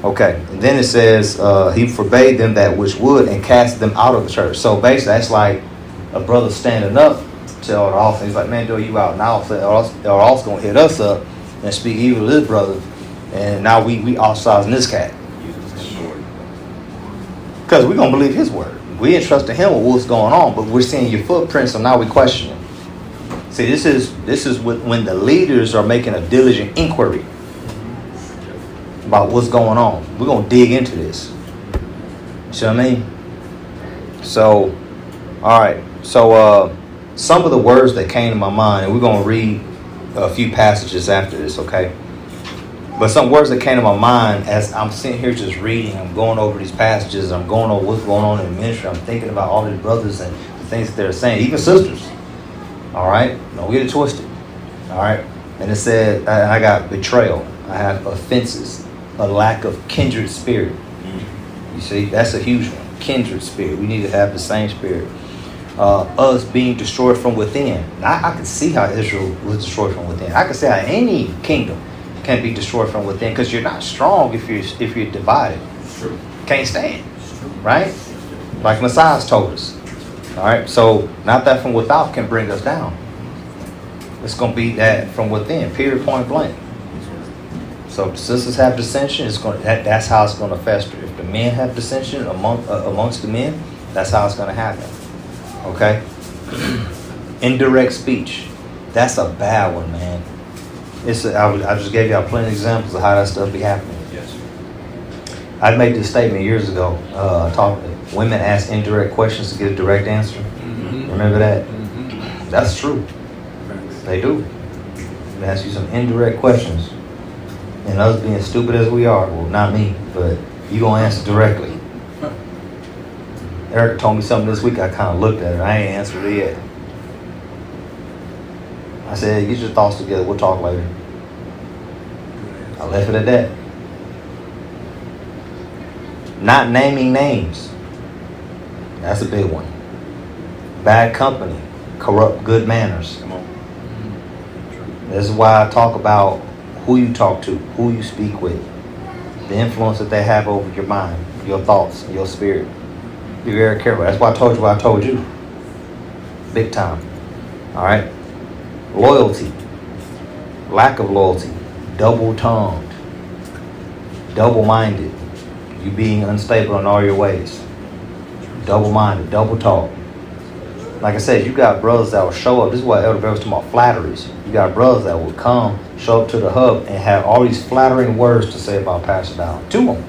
Okay. And then it says, he forbade them that which would and cast them out of the church. So basically that's like a brother standing up to the officer. He's like, man, Joe, you out now. They're also going to hit us up and speak evil to this brother. And now we ostracizing this cat. Because we're going to believe his word. We ain't trusting him with what's going on, but we're seeing your footprints, so now we question it. See, this is when the leaders are making a diligent inquiry about what's going on. We're going to dig into this. See what I mean? So, all right. So, some of the words that came to my mind, and we're going to read a few passages after this, okay? But some words that came to my mind as I'm sitting here just reading, I'm going over these passages, I'm going over what's going on in the ministry, I'm thinking about all these brothers and the things that they're saying, even sisters. All right? Don't get it twisted. All right? And it said, I got betrayal. I have offenses, a lack of kindred spirit. You see, that's a huge one. Kindred spirit. We need to have the same spirit. Us being destroyed from within. Now, I can see how Israel was destroyed from within. I can see how any kingdom can be destroyed from within, because you're not strong if you're divided. True. Can't stand, right? Like Messiah's told us. All right, so not that from without can bring us down. It's going to be that from within. Period. Point blank. So if the sisters have dissension, that's how it's going to fester. If the men have dissension amongst the men, that's how it's going to happen. Okay. Indirect speech. That's a bad one, man. I just gave y'all plenty of examples of how that stuff be happening. Yes. I made this statement years ago. Women ask indirect questions to get a direct answer. Mm-hmm. Remember that? Mm-hmm. That's true. They do. They ask you some indirect questions. And us being stupid as we are, well, not me, but you gonna answer directly. Eric told me something this week. I kind of looked at it. I ain't answered it yet. I said, get your thoughts together. We'll talk later. I left it at that. Not naming names. That's a big one. Bad company. Corrupt good manners. Come on. This is why I talk about who you talk to, who you speak with, the influence that they have over your mind, your thoughts, your spirit. Be very careful. That's why I told you what I told you. Big time. All right? Loyalty. Lack of loyalty. Double-tongued. Double-minded. You being unstable in all your ways. Double-minded. Double-talk. Like I said, you got brothers that will show up. This is what Elder Bear was talking about, flatteries. You got brothers that will come, show up to the hub, and have all these flattering words to say about Pastor Dowd. To them.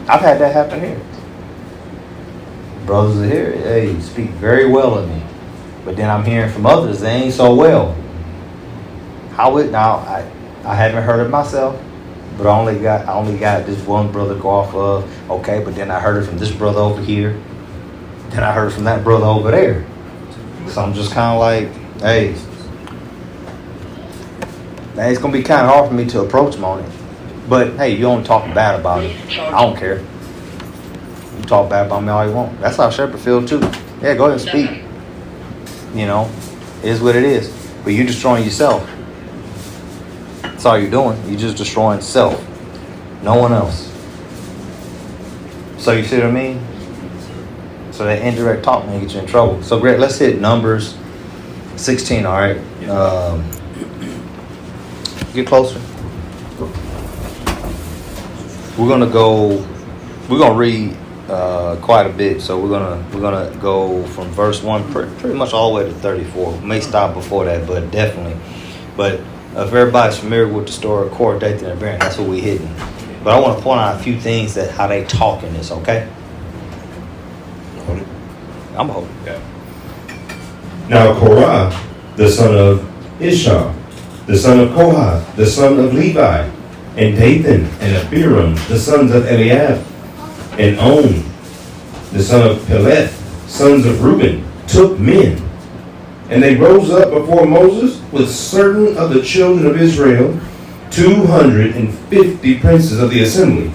I've had that happen here. Brothers are here, they speak very well of me. But then I'm hearing from others, they ain't so well. I haven't heard it myself, but I only got this one brother go off of, okay, but then I heard it from this brother over here. Then I heard from that brother over there. So I'm just kind of like, hey, it's going to be kind of hard for me to approach him on it. But hey, you only talking bad about it. I don't care. You talk bad about me all you want. That's how Shepherd feels too. Yeah, go ahead and speak. You know, it is what it is. But you're destroying yourself. That's all you're doing. You're just destroying self. No one else. So you see what I mean? So that indirect talk may get you in trouble. So Greg, let's hit Numbers 16, all right? Get closer. We're gonna read quite a bit. So we're gonna go from verse 1 pretty much all the way to 34. We may stop before that, but definitely. But if everybody's familiar with the story of Korah, Dathan, and Abiram, that's what we're hitting. But I want to point out a few things that how they talk in this, okay? I'm holding. Yeah. Now Korah, the son of Ishar, the son of Kohath, the son of Levi, and Dathan and Abiram, the sons of Eliab, and On, the son of Peleth, sons of Reuben, took men. And they rose up before Moses with certain of the children of Israel, 250 princes of the assembly,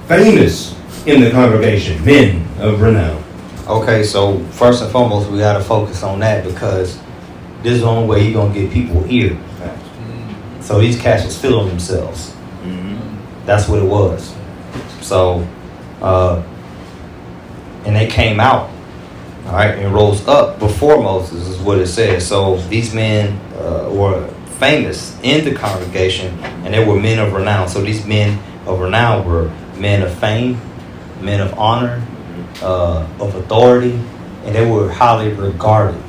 famous in the congregation, men of renown. Okay, so first and foremost, we got to focus on that because this is the only way you're going to get people here. So these cats was feeling themselves. That's what it was. So, and they came out, all right, and rose up before Moses is what it says. So these men were famous in the congregation, and they were men of renown. So these men of renown were men of fame, men of honor, of authority, and they were highly regarded.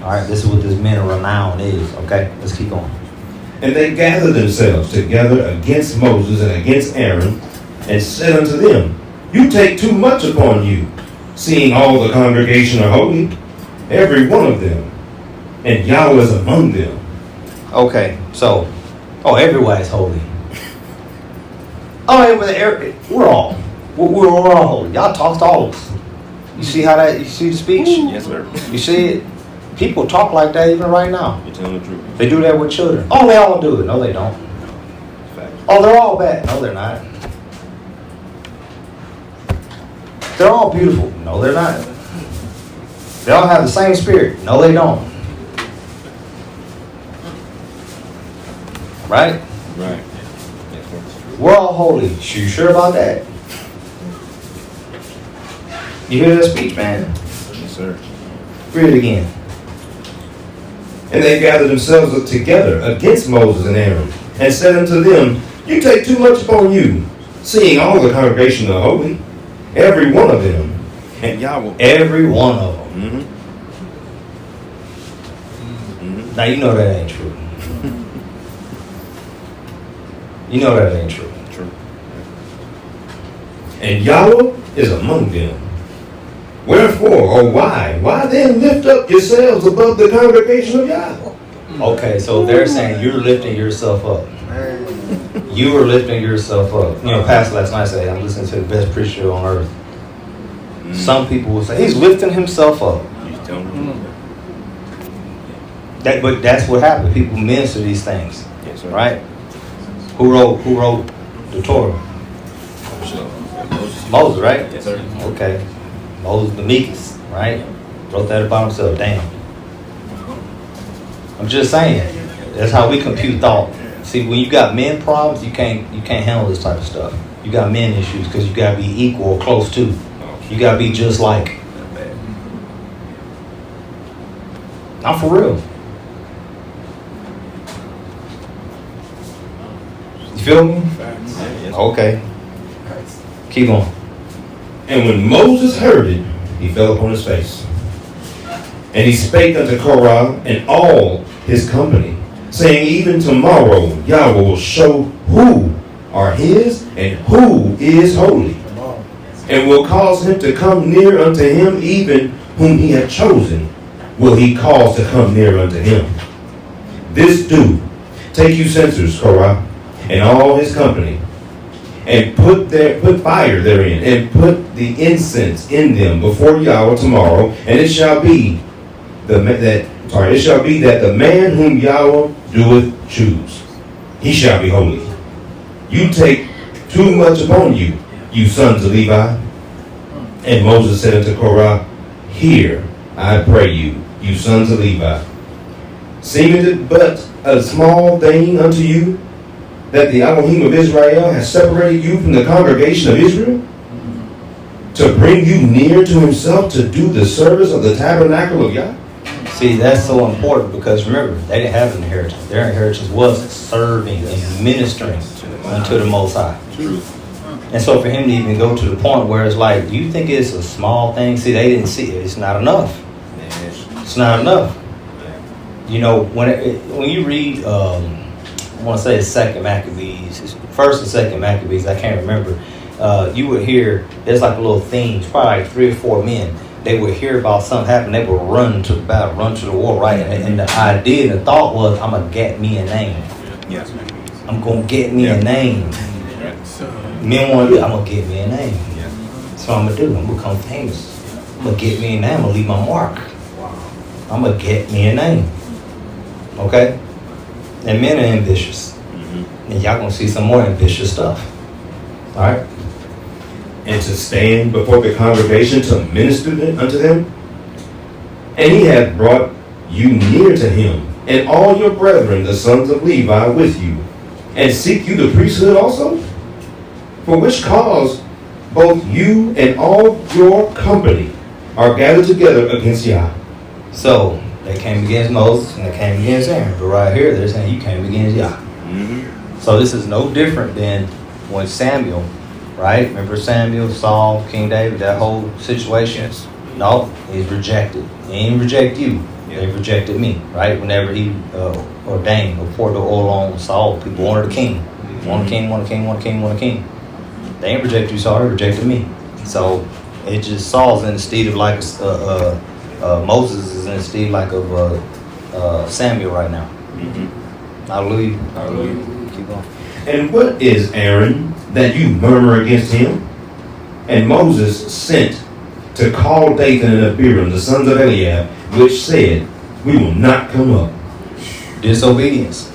All right, this is what this men of renown is. Okay, let's keep going. And they gathered themselves together against Moses and against Aaron, and said unto them, You take too much upon you, seeing all the congregation are holy, every one of them, and Yahweh is among them. Okay, so, everybody's holy. We're all holy. Y'all talk to all of us. You see you see the speech? Yes, sir. You see it? People talk like that even right now. You're telling the truth. They do that with children. Oh, they all do it. No, they don't. Fact. Oh, they're all bad. No, they're not. They're all beautiful. No, they're not. They all have the same spirit. No, they don't. Right? Right. Yes, sir. We're all holy. You sure about that? You hear that speech, man? Yes, sir. Read it again. And they gathered themselves together against Moses and Aaron, and said unto them, You take too much upon you, seeing all the congregation are holy, every one of them, And Yahweh. Every one of them. Mm-hmm. Mm-hmm. Now you know that ain't true. You know that ain't true. True. and Yahweh is among them. Wherefore, or why? Why then lift up yourselves above the congregation of Yahweh? Okay, so they're saying you're lifting yourself up. You are lifting yourself up. You know, Pastor last night said, I'm listening to the best preacher on earth. Some people will say, he's lifting himself up. He's telling them. But that's what happened. People minister these things. Yes, sir. Right? Who wrote the Torah? Moses, right? Yes, sir. Okay. Moses the meekest, right? Wrote that about himself. Damn. I'm just saying. That's how we compute thought. See, when you got men problems, you can't handle this type of stuff. You got men issues because you gotta be equal or close to. You gotta be just like. Not for real. You feel me? Okay. Keep on. And when Moses heard it, he fell upon his face. And he spake unto Korah and all his company, saying, even tomorrow Yahweh will show who are his and who is holy, and will cause him to come near unto him, even whom he hath chosen will he cause to come near unto him. This do, take you censers, Korah, and all his company, and put fire therein, and put the incense in them before Yahweh tomorrow, and it shall be that the man whom Yahweh doeth choose, he shall be holy. You take too much upon you, you sons of Levi. And Moses said unto Korah, hear, I pray you, you sons of Levi. Seemeth it but a small thing unto you, that the Elohim of Israel has separated you from the congregation of Israel, to bring you near to himself to do the service of the tabernacle of Yah? See, that's so important because remember, they didn't have an inheritance. Their inheritance was serving and ministering unto the Most High. True. And so for him to even go to the point where it's like, do you think it's a small thing? See, they didn't see it. It's not enough. It's not enough. You know, when you read, I want to say it's Second Maccabees, First and Second Maccabees, I can't remember. You would hear there's like a little theme, probably like 3 or 4 men they would hear about something happen, they would run to the battle, run to the war, right? And the idea and the thought was, I'm gonna get me a name. Yeah. I'm gonna get me a name. Men want to do, I'm gonna get me a name. Yeah. That's what I'm gonna do. I'm gonna become famous. I'm gonna get me a name. I'm gonna leave my mark. I'm gonna get me a name. Okay? And men are ambitious. And y'all gonna see some more ambitious stuff. Alright? And to stand before the congregation to minister unto them. And he hath brought you near to him, and all your brethren, the sons of Levi, with you. And seek you the priesthood also? For which cause both you and all your company are gathered together against Yah. So, they came against Moses and they came against Aaron. But right here, they're saying you came against Yah. So this is no different than when Samuel, right? Remember Samuel, Saul, King David, that whole situation? Yes. No, he's rejected. He didn't reject you. Yeah. They rejected me, right? Whenever he ordained or poured the oil on Saul, people wanted a king. Want a king, want a king, want a king, want a king. They ain't rejected you, Saul. They rejected me. So it just Saul's in the steed of like Moses is in the steed like of Samuel right now. Hallelujah. Hallelujah. Keep going. And what is Aaron that you murmur against him? And Moses sent to call Dathan and Abiram, the sons of Eliab, which said, we will not come up. Disobedience.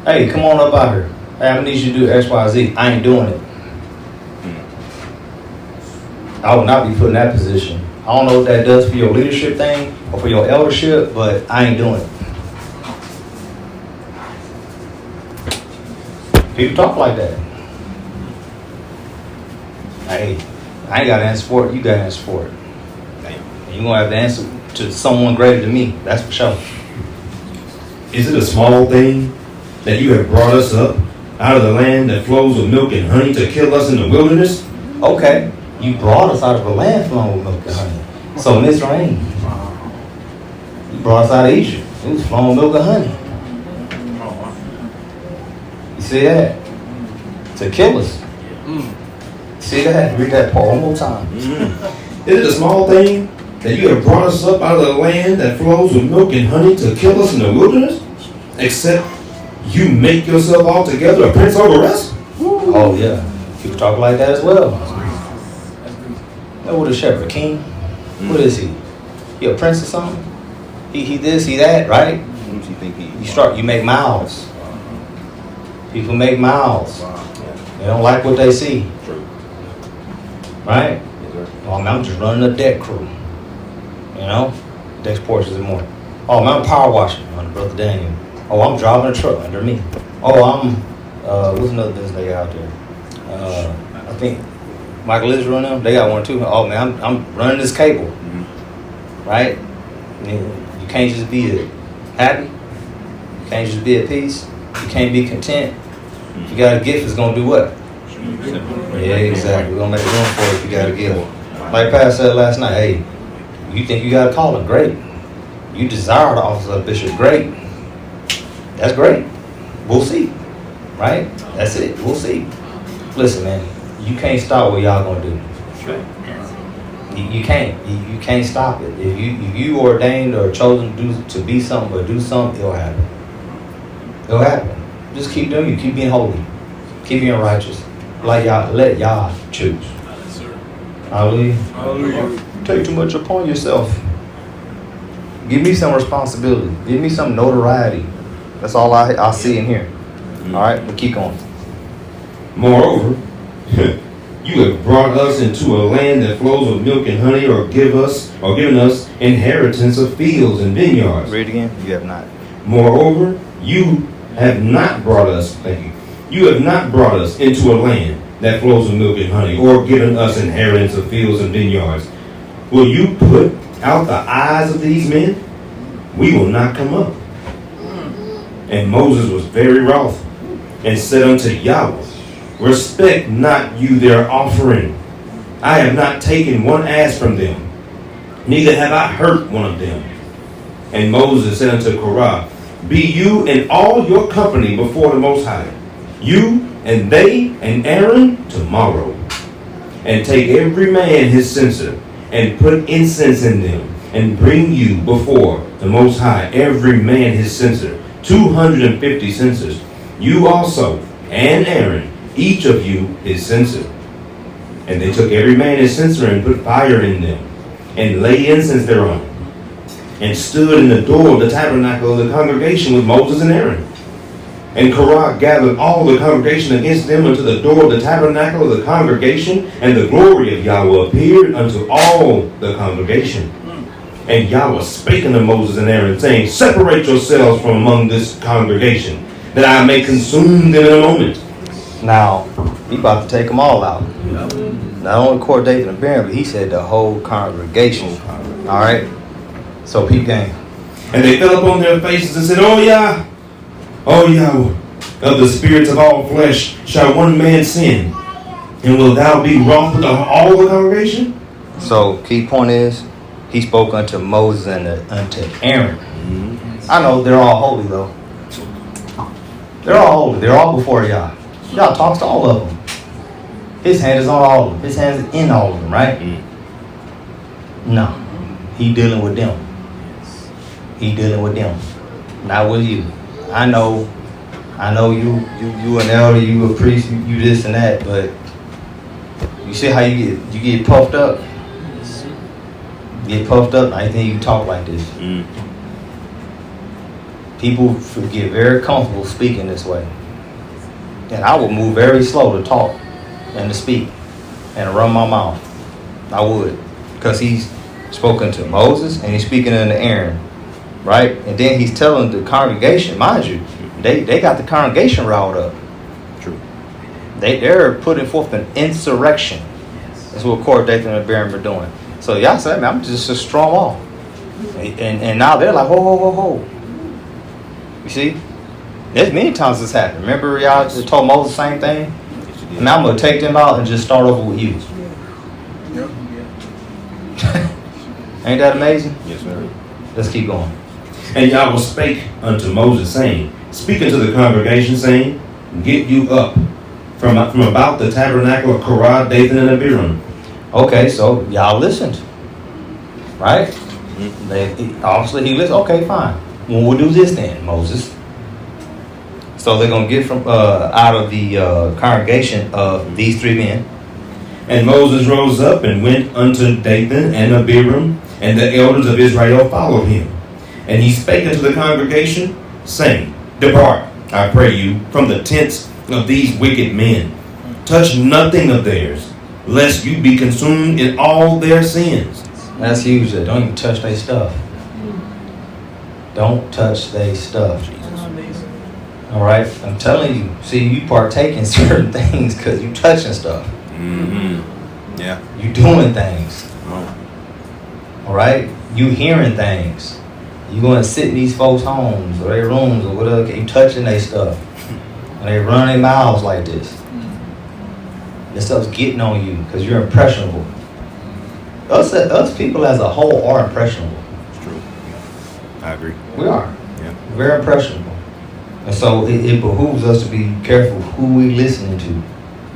Hey, come on up out here. Hey, I need you to do X, Y, Z. I ain't doing it. I will not be put in that position. I don't know what that does for your leadership thing or for your eldership, but I ain't doing it. People talk like that. Hey, I ain't got to answer for it. You got to answer for it. And you're going to have to answer to someone greater than me. That's for sure. Is it a small thing that you have brought us up out of the land that flows with milk and honey to kill us in the wilderness? Okay, you brought us out of a land flowing with milk and honey. So Mizraim, you brought us out of Egypt. It was flowing with milk and honey. You see that? To kill us. See that? Read that part one more time. Is it a small thing that you have brought us up out of the land that flows with milk and honey to kill us in the wilderness? Except you make yourself altogether a prince over us? Oh yeah, people talk like that as well. What is shepherd, a king? What is he? He a prince or something? He this, he that, right? Who does he think he is? You make mouths. People make mouths. They don't like what they see. True. Right? Yes, sir. Oh man, I'm just running a deck crew. You know? Deck's Porsches and more. Oh man, I'm power washing under Brother Daniel. Oh, I'm driving a truck under me. Oh, I'm what's another business they got out there? I think Michael Israel and them, they got one too. Oh man, I'm running this cable. Right? You can't just be happy. You can't just be at peace. You can't be content. If you got a gift, it's gonna do what? Yeah, exactly. We're gonna make room for it if you got a gift. Like Pastor said last night, hey, you think you got a calling? Great. You desire the office of bishop? Great. That's great. We'll see. Right? That's it. We'll see. Listen, man, you can't stop what y'all gonna do. You can't. You can't stop it. If you ordained or chosen to be something or do something, it'll happen. It'll happen. Just keep doing it. Keep being holy. Keep being righteous. Like y'all, let y'all choose. Hallelujah. Hallelujah. Take too much upon yourself. Give me some responsibility. Give me some notoriety. That's all I see in here. All right, we'll keep going. Moreover, you have brought us into a land that flows with milk and honey, or given us inheritance of fields and vineyards. Read it again. You have not. Moreover, you have not brought us, thank you, you have not brought us into a land that flows with milk and honey, or given us inheritance of fields and vineyards. Will you put out the eyes of these men? We will not come up. And Moses was very wroth, and said unto Yahweh, respect not you their offering. I have not taken one ass from them, neither have I hurt one of them. And Moses said unto Korah, be you and all your company before the Most High, you and they and Aaron tomorrow, and take every man his censer, and put incense in them, and bring you before the Most High every man his censer, 250 censers. You also, and Aaron, each of you his censer. And they took every man his censer and put fire in them, and laid incense thereon, and stood in the door of the tabernacle of the congregation with Moses and Aaron. And Korah gathered all the congregation against them unto the door of the tabernacle of the congregation, and the glory of Yahweh appeared unto all the congregation. And Yahweh spake unto Moses and Aaron, saying, Separate yourselves from among this congregation, that I may consume them in a moment. Now, he about to take them all out. Not only Korah, Dathan, and Abiram, but he said the whole congregation. All right? So peep game. And they fell upon their faces and said, O Yahweh, of the spirits of all flesh, shall one man sin? And will thou be wroth with all the congregation? So key point is, he spoke unto Moses and unto Aaron. I know they're all holy though. They're all holy. They're all before Yah. Yah talks to all of them. His hand is on all of them. His hand is in all of them, right? No. He dealing with them. He dealing with them. Not with you. I know you an elder, you a priest, you this and that, but you see how you get puffed up? You get puffed up, I think you talk like this. People get very comfortable speaking this way. And I would move very slow to talk and to speak and to run my mouth. I would. Because he's spoken to Moses and he's speaking unto Aaron. Right? And then he's telling the congregation, mind you, they got the congregation riled up. True. They're putting forth an insurrection. That's what Korah, Dathan, and Abiram are doing. So y'all said, man, I'm just a strong wall. And now they're like, whoa. You see? There's many times this happened. Remember y'all just told Moses the same thing? And I'm going to take them out and just start over with you. Ain't that amazing? Yes, sir. Let's keep going. And Yahweh spake unto Moses, saying, Speak unto the congregation, saying, Get you up from about the tabernacle of Korah, Dathan, and Abiram. Okay, so y'all listened. Right? Obviously he listened. Okay, fine. Well, we'll do this then, Moses. So they're going to get from out of the congregation of these three men. And Moses rose up and went unto Dathan and Abiram, and the elders of Israel followed him. And he spake unto the congregation, saying, Depart, I pray you, from the tents of these wicked men. Touch nothing of theirs, lest you be consumed in all their sins. That's huge. Don't even touch their stuff. Don't touch their stuff. All right? I'm telling you. See, you partake in certain things because you touching stuff. Yeah. You doing things. Oh. All right? You hearing things. You going to sit in these folks' homes or their rooms or whatever. You touching their stuff. And they run their mouths like this. This stuff's getting on you because you're impressionable. Us people as a whole are impressionable. It's true. I agree. We are. Yeah. Very impressionable. And so it behooves us to be careful who we listening to.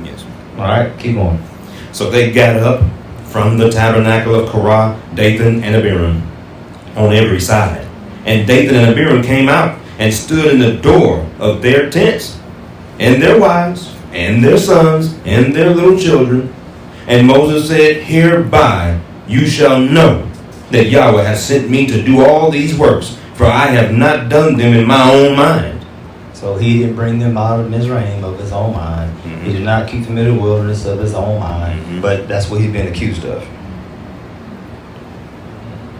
Yes. All right? Keep going. So they got up from the tabernacle of Korah, Dathan, and Abiram on every side. And Dathan and Abiram came out and stood in the door of their tents, and their wives, and their sons, and their little children. And Moses said, Hereby you shall know that Yahweh has sent me to do all these works, for I have not done them in my own mind. So he didn't bring them out of Mizraim of his own mind. Mm-hmm. He did not keep them in the wilderness of his own mind. Mm-hmm. But that's what he's been accused of.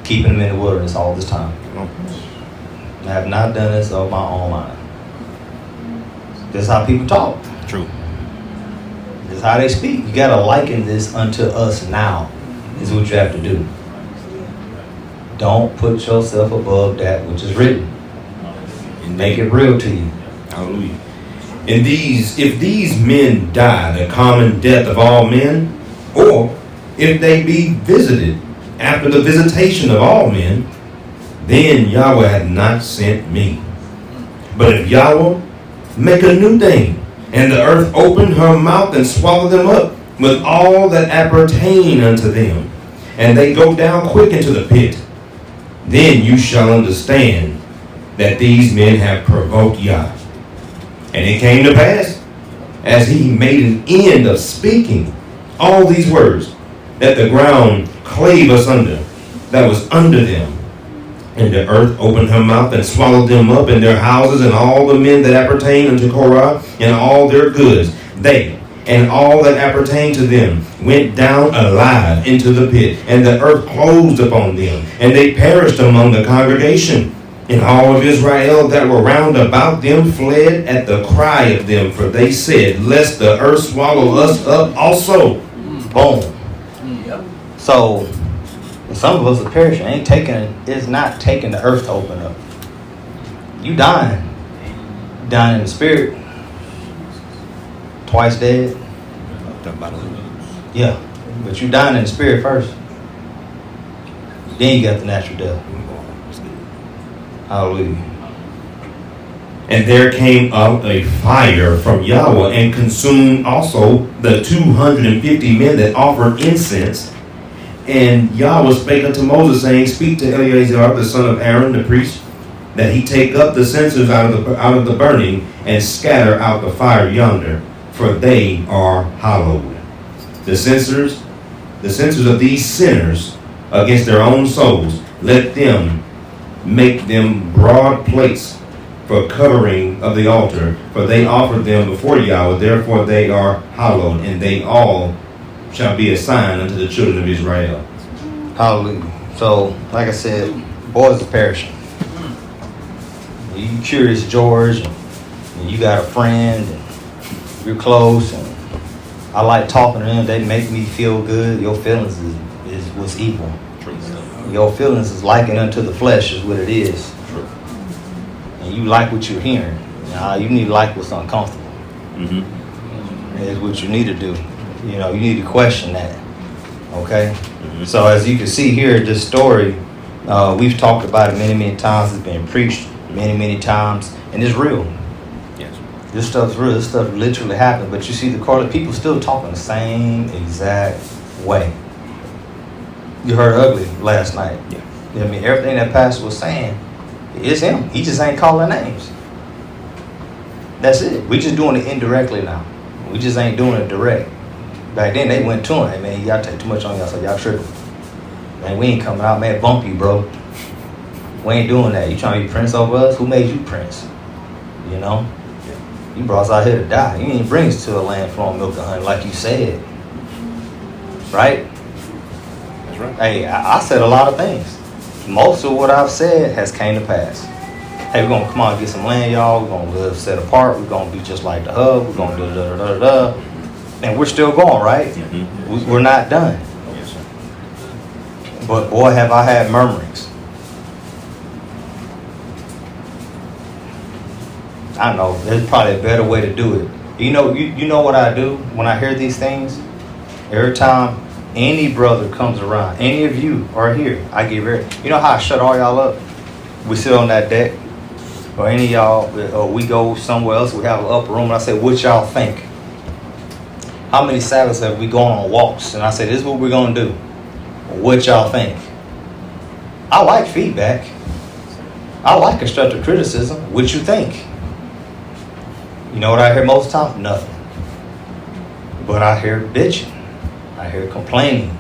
Keeping them in the wilderness all this time. Oh. I have not done this of my own mind. This is how people talk. True. This is how they speak. You got to liken this unto us now, is what you have to do. Don't put yourself above that which is written. Make it real to you. Hallelujah. If these men die the common death of all men, or if they be visited after the visitation of all men, then Yahweh had not sent me. But if Yahweh make a new thing, and the earth open her mouth and swallow them up with all that appertain unto them, and they go down quick into the pit. Then you shall understand that these men have provoked Yah. And it came to pass, as he made an end of speaking all these words, that the ground clave asunder, that was under them. And the earth opened her mouth and swallowed them up and their houses and all the men that appertain unto Korah and all their goods. They and all that appertained to them went down alive into the pit, and the earth closed upon them, and they perished among the congregation. And all of Israel that were round about them fled at the cry of them, for they said, lest the earth swallow us up also. Boom. So some of us are perishing. It's not taking the earth to open up. You dying. Dying in the spirit. Twice dead. Yeah. But you dying in the spirit first. Then you got the natural death. Hallelujah. And there came up a fire from Yahweh and consumed also the 250 men that offered incense. And Yahweh spake unto Moses, saying, speak to Eleazar the son of Aaron the priest, that he take up the censers out of the burning, and scatter out the fire yonder, for they are hallowed. The censers of these sinners against their own souls, let them make them broad plates for covering of the altar, for they offered them before Yahweh, therefore they are hallowed, and they all shall be a sign unto the children of Israel. Hallelujah. So, like I said, boys are perishing. You Curious George, and you got a friend, and you're close, and I like talking to them. They make me feel good. Your feelings is what's evil. Your feelings is likened unto the flesh is what it is. And you like what you're hearing. You need to like what's uncomfortable. Is what you need to do. You need to question that. Okay? So as you can see here, this story, we've talked about it many, many times. It's been preached many, many times. And it's real. Yes. This stuff's real. This stuff literally happened. But you see the Korah, people still talking the same exact way. You heard Ugly last night. Yeah. I mean, everything that pastor was saying, it's him. He just ain't calling names. That's it. We just doing it indirectly now. We just ain't doing it direct. Back then, they went to him. Hey, man, y'all take too much on y'all, so y'all tripping. Man, we ain't coming out, man. Bump you, bro. We ain't doing that. You trying to be prince over us? Who made you prince? You know? You brought us out here to die. You didn't bring us to a land flowing milk and honey like you said. Right? That's right. Hey, I said a lot of things. Most of what I've said has came to pass. Hey, we're going to come on, get some land, y'all. We're going to live set apart. We're going to be just like the hub. We're going to do da-da-da-da-da. And we're still going, right? We're not done. Yes, sir. But boy, have I had murmurings. I know, there's probably a better way to do it. You know what I do when I hear these things? Every time any brother comes around, any of you are here, I get ready. You know how I shut all y'all up? We sit on that deck, or any of y'all, or we go somewhere else, we have an upper room, and I say, what y'all think? How many Sabbaths have we gone on walks? And I say, this is what we're going to do. What y'all think? I like feedback. I like constructive criticism. What you think? You know what I hear most times? Nothing. But I hear bitching. I hear complaining.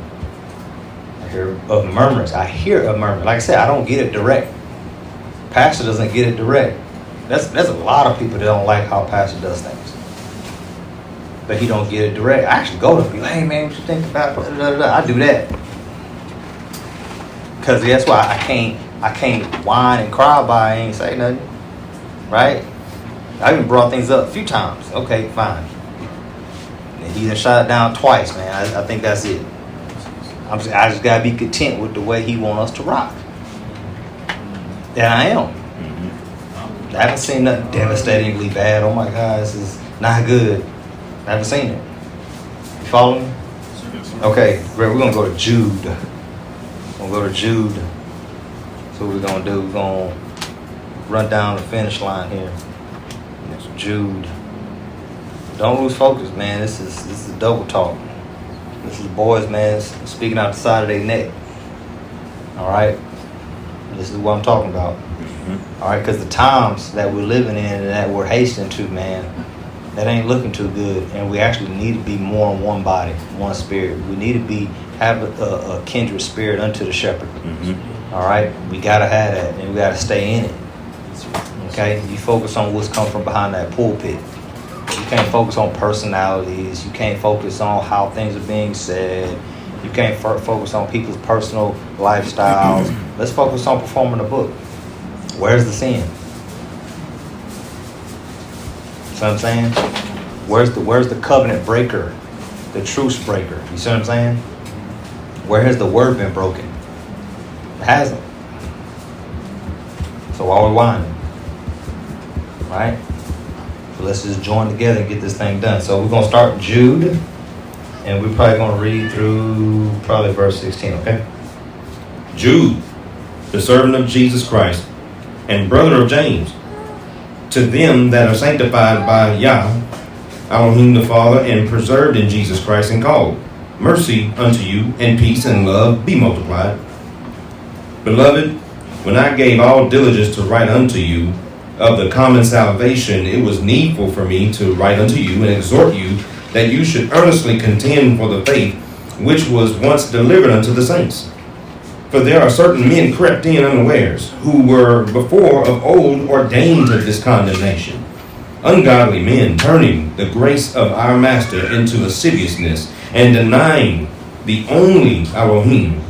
I hear of murmurs. I hear a murmur. Like I said, I don't get it direct. Pastor doesn't get it direct. There's a lot of people that don't like how pastor does things. But he don't get it direct. I actually go to people, hey man, what you think about it? I do that. Because that's why I can't whine and cry by I ain't say nothing. Right? I even brought things up a few times. Okay, fine. And he done shot it down twice, man. I think that's it. I just gotta be content with the way he want us to rock. And I am. I haven't seen nothing devastatingly bad. Oh my God, this is not good. I haven't seen it. You follow me? Okay, great. We're gonna go to Jude. We're gonna go to Jude. So what we're gonna do, we're gonna run down the finish line here. Jude. Don't lose focus, man. This is double talk. This is boys, man, speaking out the side of their neck. All right? This is what I'm talking about. All right? Because the times that we're living in and that we're hastening to, man, that ain't looking too good. And we actually need to be more in one body, one spirit. We need to have a kindred spirit unto the shepherd. All right? We got to have that, and we got to stay in it. Okay? You focus on what's come from behind that pulpit. You can't focus on personalities. You can't focus on how things are being said. You can't focus on people's personal lifestyles. Let's focus on performing the book. Where's the sin? See what I'm saying? Where's the covenant breaker? The truce breaker. You see what I'm saying? Where has the word been broken? It hasn't. So why are we whining? Right? So let's just join together and get this thing done. So we're going to start Jude. And we're probably going to read through probably verse 16, okay? Jude, the servant of Jesus Christ, and brother of James, to them that are sanctified by Yah, Elohim the Father, and preserved in Jesus Christ, and called, mercy unto you, and peace and love be multiplied. Beloved, when I gave all diligence to write unto you of the common salvation, it was needful for me to write unto you and exhort you that you should earnestly contend for the faith which was once delivered unto the saints. For there are certain men crept in unawares, who were before of old ordained to this condemnation, ungodly men, turning the grace of our Master into lasciviousness, and denying the only Elohim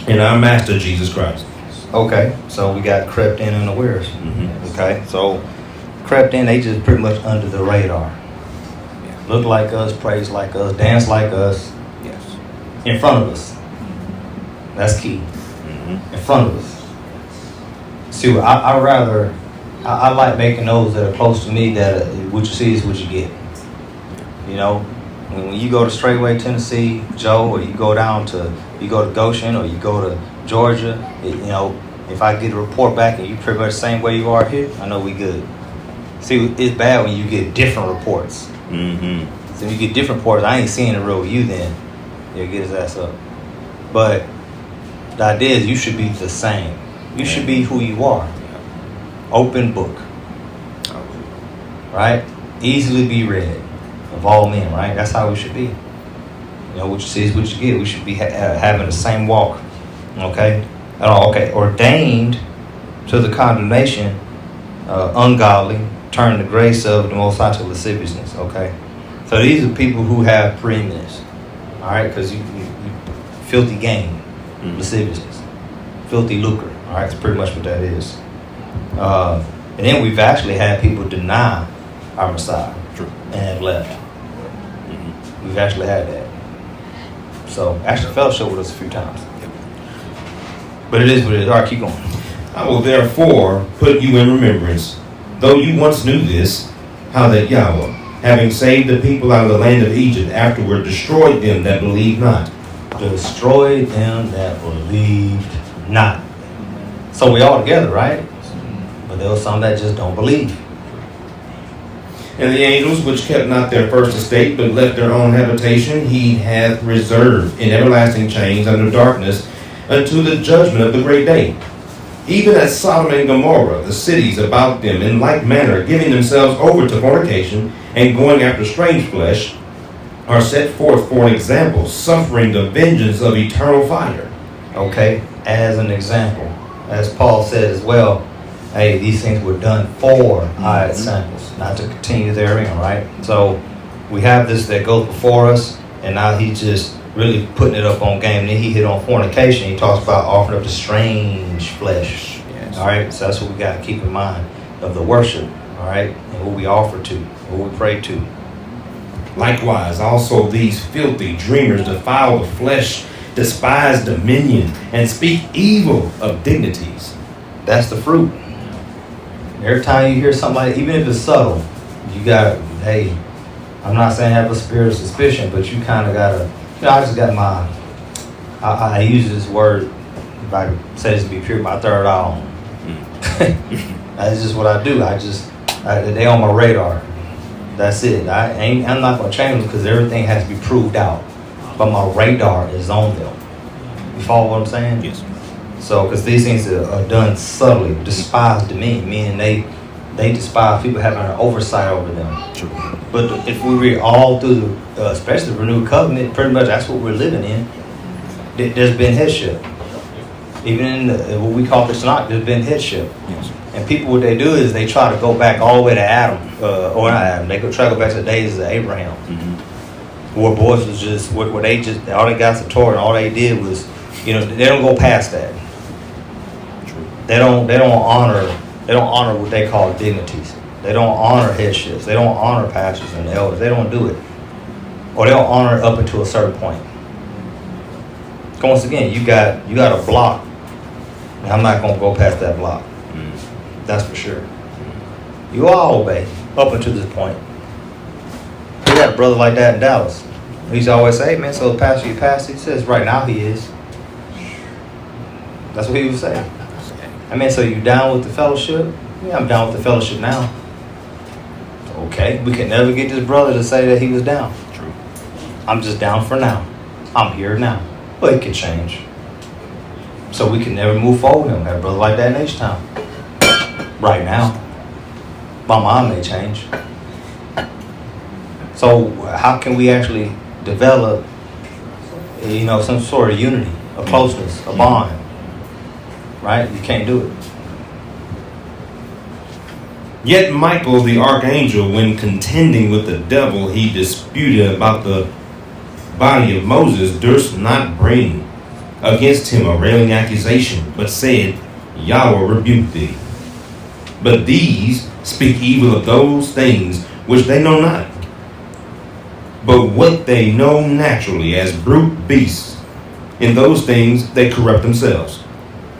and our Master Jesus Christ. Okay, so we got crept in unawares. Okay, so crept in, they just pretty much under the radar. Look like us, praise like us, dance like us. Yes. In front of us. That's key. In front of us. See, I like making those that are close to me, that what you see is what you get. You know, when you go to Straightway, Tennessee, Joe, or you go to Goshen, or you go to Georgia, you know, if I get a report back and you pretty much the same way you are here, I know we good. See, it's bad when you get different reports. So when you get different reports, I ain't seeing the real you, then he'll get his ass up. But the idea is you should be the same. You should be who you are. Open book. Right? Easily be read of all men, right? That's how we should be. You know, what you see is what you get. We should be having the same walk. Okay? Okay. Ordained to the condemnation, ungodly, turn the grace of the Most High to lasciviousness. Okay? So these are people who have preeminence. All right? Because you filthy gain, lasciviousness, filthy lucre. All right? That's pretty much what that is. And then we've actually had people deny our Messiah. True. And have left. We've actually had that. So actually fellowship with us a few times. But it is what it is. All right, keep going. I will therefore put you in remembrance, though you once knew this, how that Yahweh, having saved the people out of the land of Egypt, afterward destroyed them that believed not. Destroyed them that believed not. So we all together, right? But there was some that just don't believe. And the angels which kept not their first estate, but left their own habitation, he hath reserved in everlasting chains under darkness unto the judgment of the great day. Even as Sodom and Gomorrah, the cities about them, in like manner, giving themselves over to fornication and going after strange flesh, are set forth for an example, suffering the vengeance of eternal fire. Okay, as an example. As Paul said as well, hey, these things were done for our examples, not to continue therein, right? So we have this that goes before us, and now he's just really putting it up on game. And then he hit on fornication. He talks about offering up the strange flesh. Yes. All right, so that's what we got to keep in mind of the worship, all right, and what we offer to, what we pray to. Likewise, also these filthy dreamers defile the flesh, despise dominion, and speak evil of dignities. That's the fruit. Every time you hear somebody, even if it's subtle, you got, hey, I'm not saying have a spirit of suspicion, but you kind of got to, I just got my, I use this word, if I could say this to be pure, my third eye on. That's just what I do. They on my radar. That's it. I'm not going to change them because everything has to be proved out. but my radar is on them. You follow what I'm saying? Yes. So, because these things are done subtly, despise demean, meaning they despise people having an oversight over them. True. But if we read all through, especially the renewed covenant, pretty much that's what we're living in. There's been headship. Even in what we call the Tanakh, there's been headship. Yes. And people, what they do is they try to go back all the way to Adam, or not Adam. They try to go back to the days of Abraham, where boys was just, where they just all they got the Torah, and all they did was, they don't go past that. True. They don't honor what they call dignities. They don't honor headships. They don't honor pastors and elders. They don't do it, or they don't honor it up until a certain point. Once again, you got a block, and I'm not gonna go past that block. That's for sure. You all obey up until this point. We got a brother like that in Dallas. He used to always say, "Hey, man, so the pastor you pastor?" He says, "Right now he is." That's what he would say. I mean, so you down with the fellowship? Yeah, I'm down with the fellowship now. Okay, we can never get this brother to say that he was down. True. I'm just down for now. I'm here now. But it can change. So we can never move forward with him. Have a brother like that in H-Town. Right now. My mind may change. So how can we actually develop, some sort of unity, a closeness, a bond? Right? You can't do it. Yet Michael the archangel, when contending with the devil, he disputed about the body of Moses, durst not bring against him a railing accusation, but said, Yahweh rebuke thee. But these speak evil of those things which they know not, but what they know naturally as brute beasts. In those things they corrupt themselves.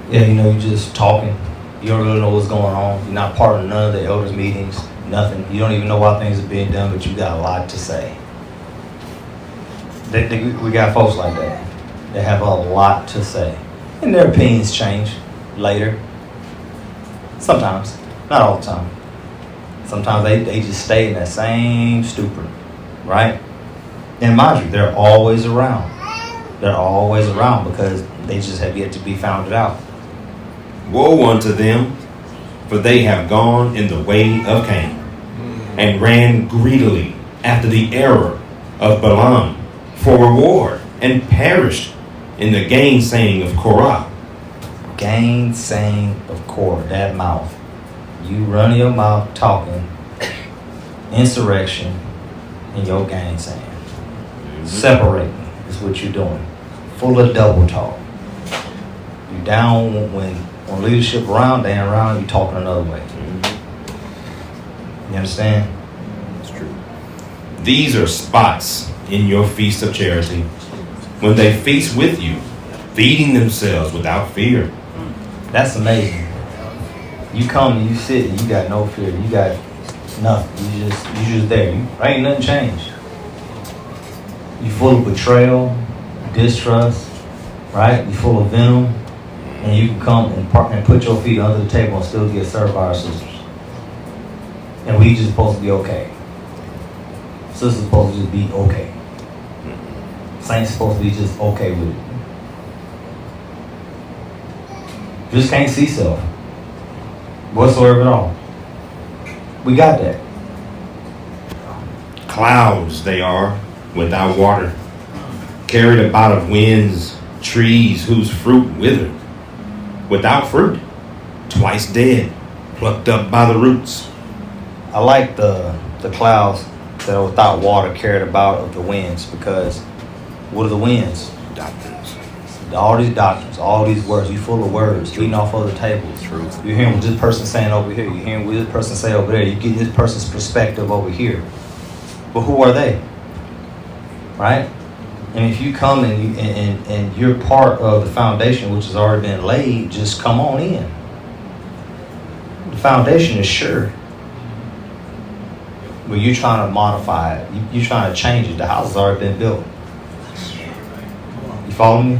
Yeah, you're just talking. You don't really know what's going on. You're not part of none of the elders' meetings, nothing. You don't even know why things are being done, but you got a lot to say. We got folks like that. They have a lot to say. And their opinions change later. Sometimes. Not all the time. Sometimes they just stay in that same stupor. Right? And mind you, they're always around. They're always around because they just have yet to be founded out. Woe unto them, for they have gone in the way of Cain, and ran greedily after the error of Balaam for reward, and perished in the gainsaying of Korah. Gainsaying of Korah, that mouth. You run your mouth talking insurrection and your gainsaying. Separating is what you're doing. Full of double talk. You down when leadership around, they ain't around, you talking another way. You understand? It's true. These are spots in your feast of charity, when they feast with you, feeding themselves without fear. That's amazing. You come and you sit and you got no fear. You got nothing. You just there. Ain't nothing changed. You full of betrayal, distrust, right? You full of venom. And you can come and put your feet under the table and still get served by our sisters. And we just supposed to be okay. Sisters supposed to just be okay. Saints supposed to be just okay with it. Just can't see self whatsoever at all. We got that. Clouds they are, without water, carried about of winds, trees whose fruit withered, without fruit, twice dead, plucked up by the roots. I like the clouds that are without water carried about of the winds, because what are the winds? Doctrines. All these doctrines, all these words. You full of words, eating off other tables. True. You're hearing what this person saying over here. You're hearing what this person say over there. You're getting this person's perspective over here. But who are they? Right? And if you come and you're part of the foundation which has already been laid, just come on in. The foundation is sure. But you're trying to modify it. You're trying to change it. The house has already been built. You follow me?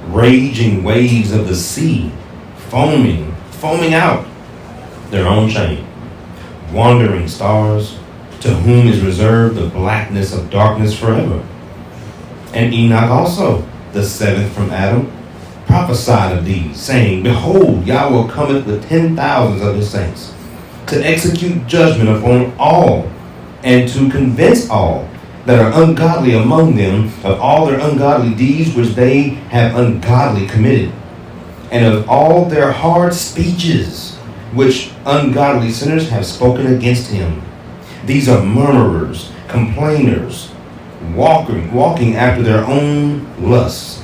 Raging waves of the sea, foaming out their own chain. Wandering stars, to whom is reserved the blackness of darkness forever. And Enoch also, the seventh from Adam, prophesied of these, saying, Behold, Yahweh cometh with 10,000s of his saints, to execute judgment upon all, and to convince all that are ungodly among them of all their ungodly deeds which they have ungodly committed, and of all their hard speeches which ungodly sinners have spoken against him. These are murmurers, complainers, walking after their own lusts,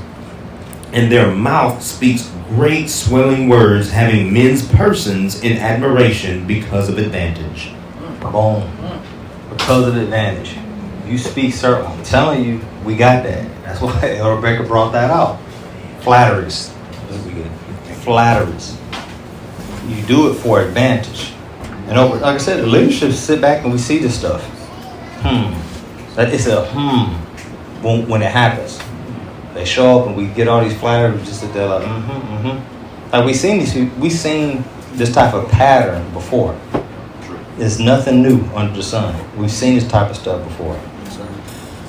and their mouth speaks great swelling words, having men's persons in admiration because of advantage. Boom. Because of advantage. You speak certain. I'm telling you, we got that. That's why Rebecca brought that out. Flatteries. Flatteries. You do it for advantage. And over, like I said, the leadership sit back and we see this stuff. That it's a when it happens. They show up and we get all these flatteries. We just sit there like Like we seen this type of pattern before. There's nothing new under the sun. We've seen this type of stuff before.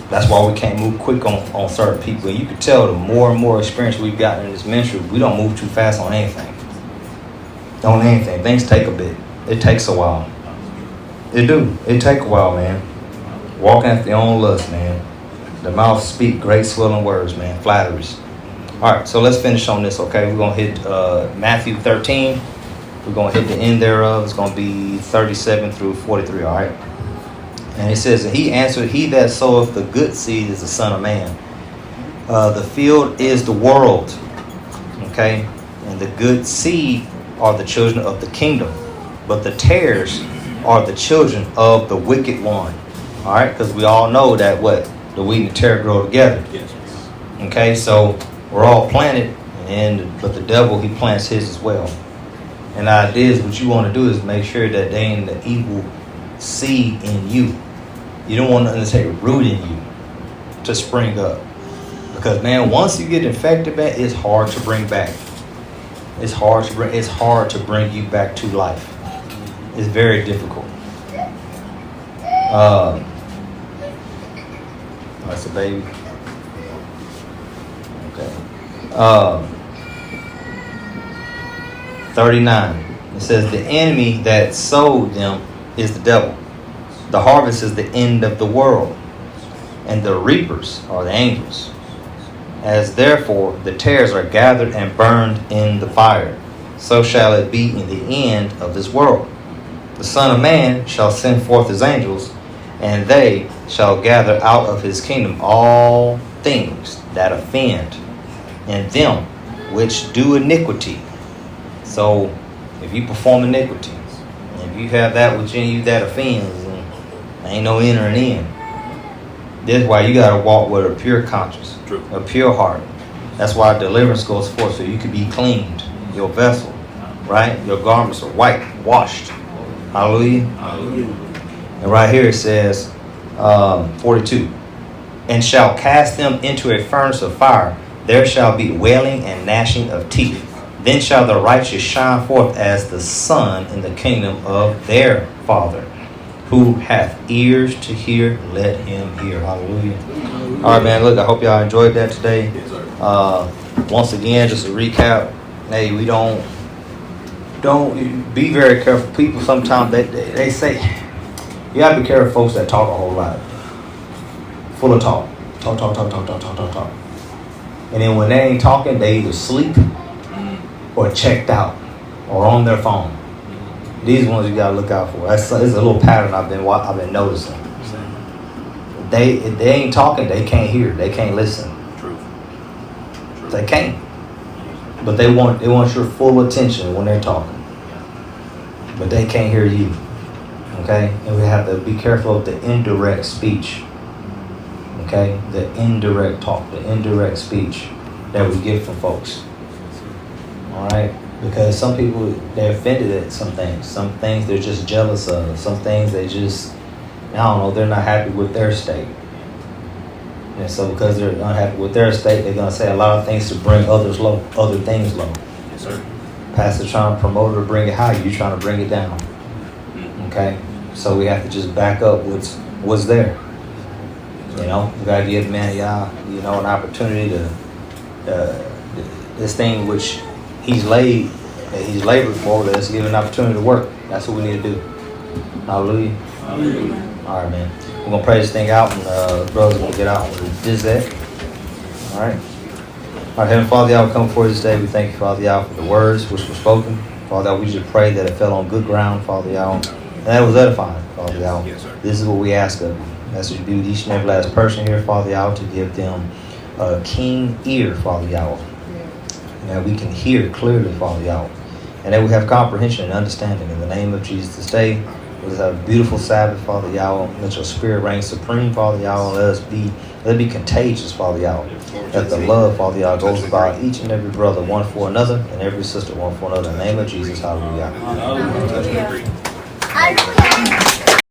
That's why we can't move quick on certain people. And you can tell the more and more experience we've gotten in this ministry, we don't move too fast on anything. On anything. Things take a bit. It takes a while. It do. It take a while, man. Walking after your own lust, man. The mouth speak great swelling words, man. Flatteries. All right, so let's finish on this, okay? We're going to hit Matthew 13. We're going to hit the end thereof. It's going to be 37 through 43, all right? And it says, and he answered, he that soweth the good seed is the Son of Man. The field is the world, okay? And the good seed are the children of the kingdom. But the tares are the children of the wicked one. All right? Because we all know that what? The wheat and the tare grow together. Yes. Okay? So we're all planted, but the devil, he plants his as well. And the idea is what you want to do is make sure that they ain't the evil seed in you. You don't want nothing to take root in you to spring up. Because, man, once you get infected, man, it's hard to bring back. It's hard to bring you back to life. It's very difficult. That's a baby. Okay. 39. It says the enemy that sowed them is the devil. The harvest is the end of the world, and the reapers are the angels. As therefore the tares are gathered and burned in the fire, so shall it be in the end of this world. The Son of Man shall send forth his angels, and they shall gather out of his kingdom all things that offend, and them which do iniquity. So if you perform iniquity, if you have that within you that offends, ain't no entering in. That's why you got to walk with a pure conscience, a pure heart. That's why deliverance goes forth, so you can be cleaned, your vessel, right? Your garments are white, washed. Hallelujah. Hallelujah. And right here it says, 42, and shall cast them into a furnace of fire. There shall be wailing and gnashing of teeth. Then shall the righteous shine forth as the sun in the kingdom of their Father. Who hath ears to hear, let him hear. Hallelujah. All right, man. Look, I hope y'all enjoyed that today. Once again, just a recap. Hey, we don't be very careful. People sometimes they say you gotta be careful, folks that talk a whole lot, full of talk. And then when they ain't talking, they either sleep or checked out or on their phone. These ones you gotta look out for. It's a little pattern I've been noticing. If they ain't talking, they can't hear, they can't listen. They can't. But they want your full attention when they're talking. But they can't hear you. Okay? And we have to be careful of the indirect speech. Okay? The indirect talk, the indirect speech that we get from folks. Alright? Because some people, they're offended at some things. Some things they're just jealous of. Some things they just, I don't know, they're not happy with their state. And so because they're unhappy with their state, they're going to say a lot of things to bring others low, other things low. Yes, sir. Pastor trying to promote it or bring it high, you trying to bring it down. Okay? So we have to just back up what's there. You know, we gotta give man of y'all, you know, an opportunity to this thing which he's labored for. Let's give him an opportunity to work. That's what we need to do. Hallelujah. All right, man. We're gonna pray this thing out, and brothers gonna get out and do that. All right. All right, Heavenly Father, y'all, we come before you this day. We thank you, Father, y'all, for the words which were spoken. Father, y'all, we just pray that it fell on good ground, Father, y'all, and that was edifying, Father, y'all. This is what we ask of you. That's what you do with each and every last person here, Father, y'all, to give them a keen ear, Father, y'all. And that we can hear clearly, Father, y'all. And that we have comprehension and understanding. In the name of Jesus this day, let's have a beautiful Sabbath, Father, y'all. Let your spirit reign supreme, Father, y'all. Let it be contagious, Father, y'all. That the love, Father, y'all, goes about each and every brother one for another and every sister one for another. In the name of Jesus, hallelujah. Hallelujah. Hallelujah.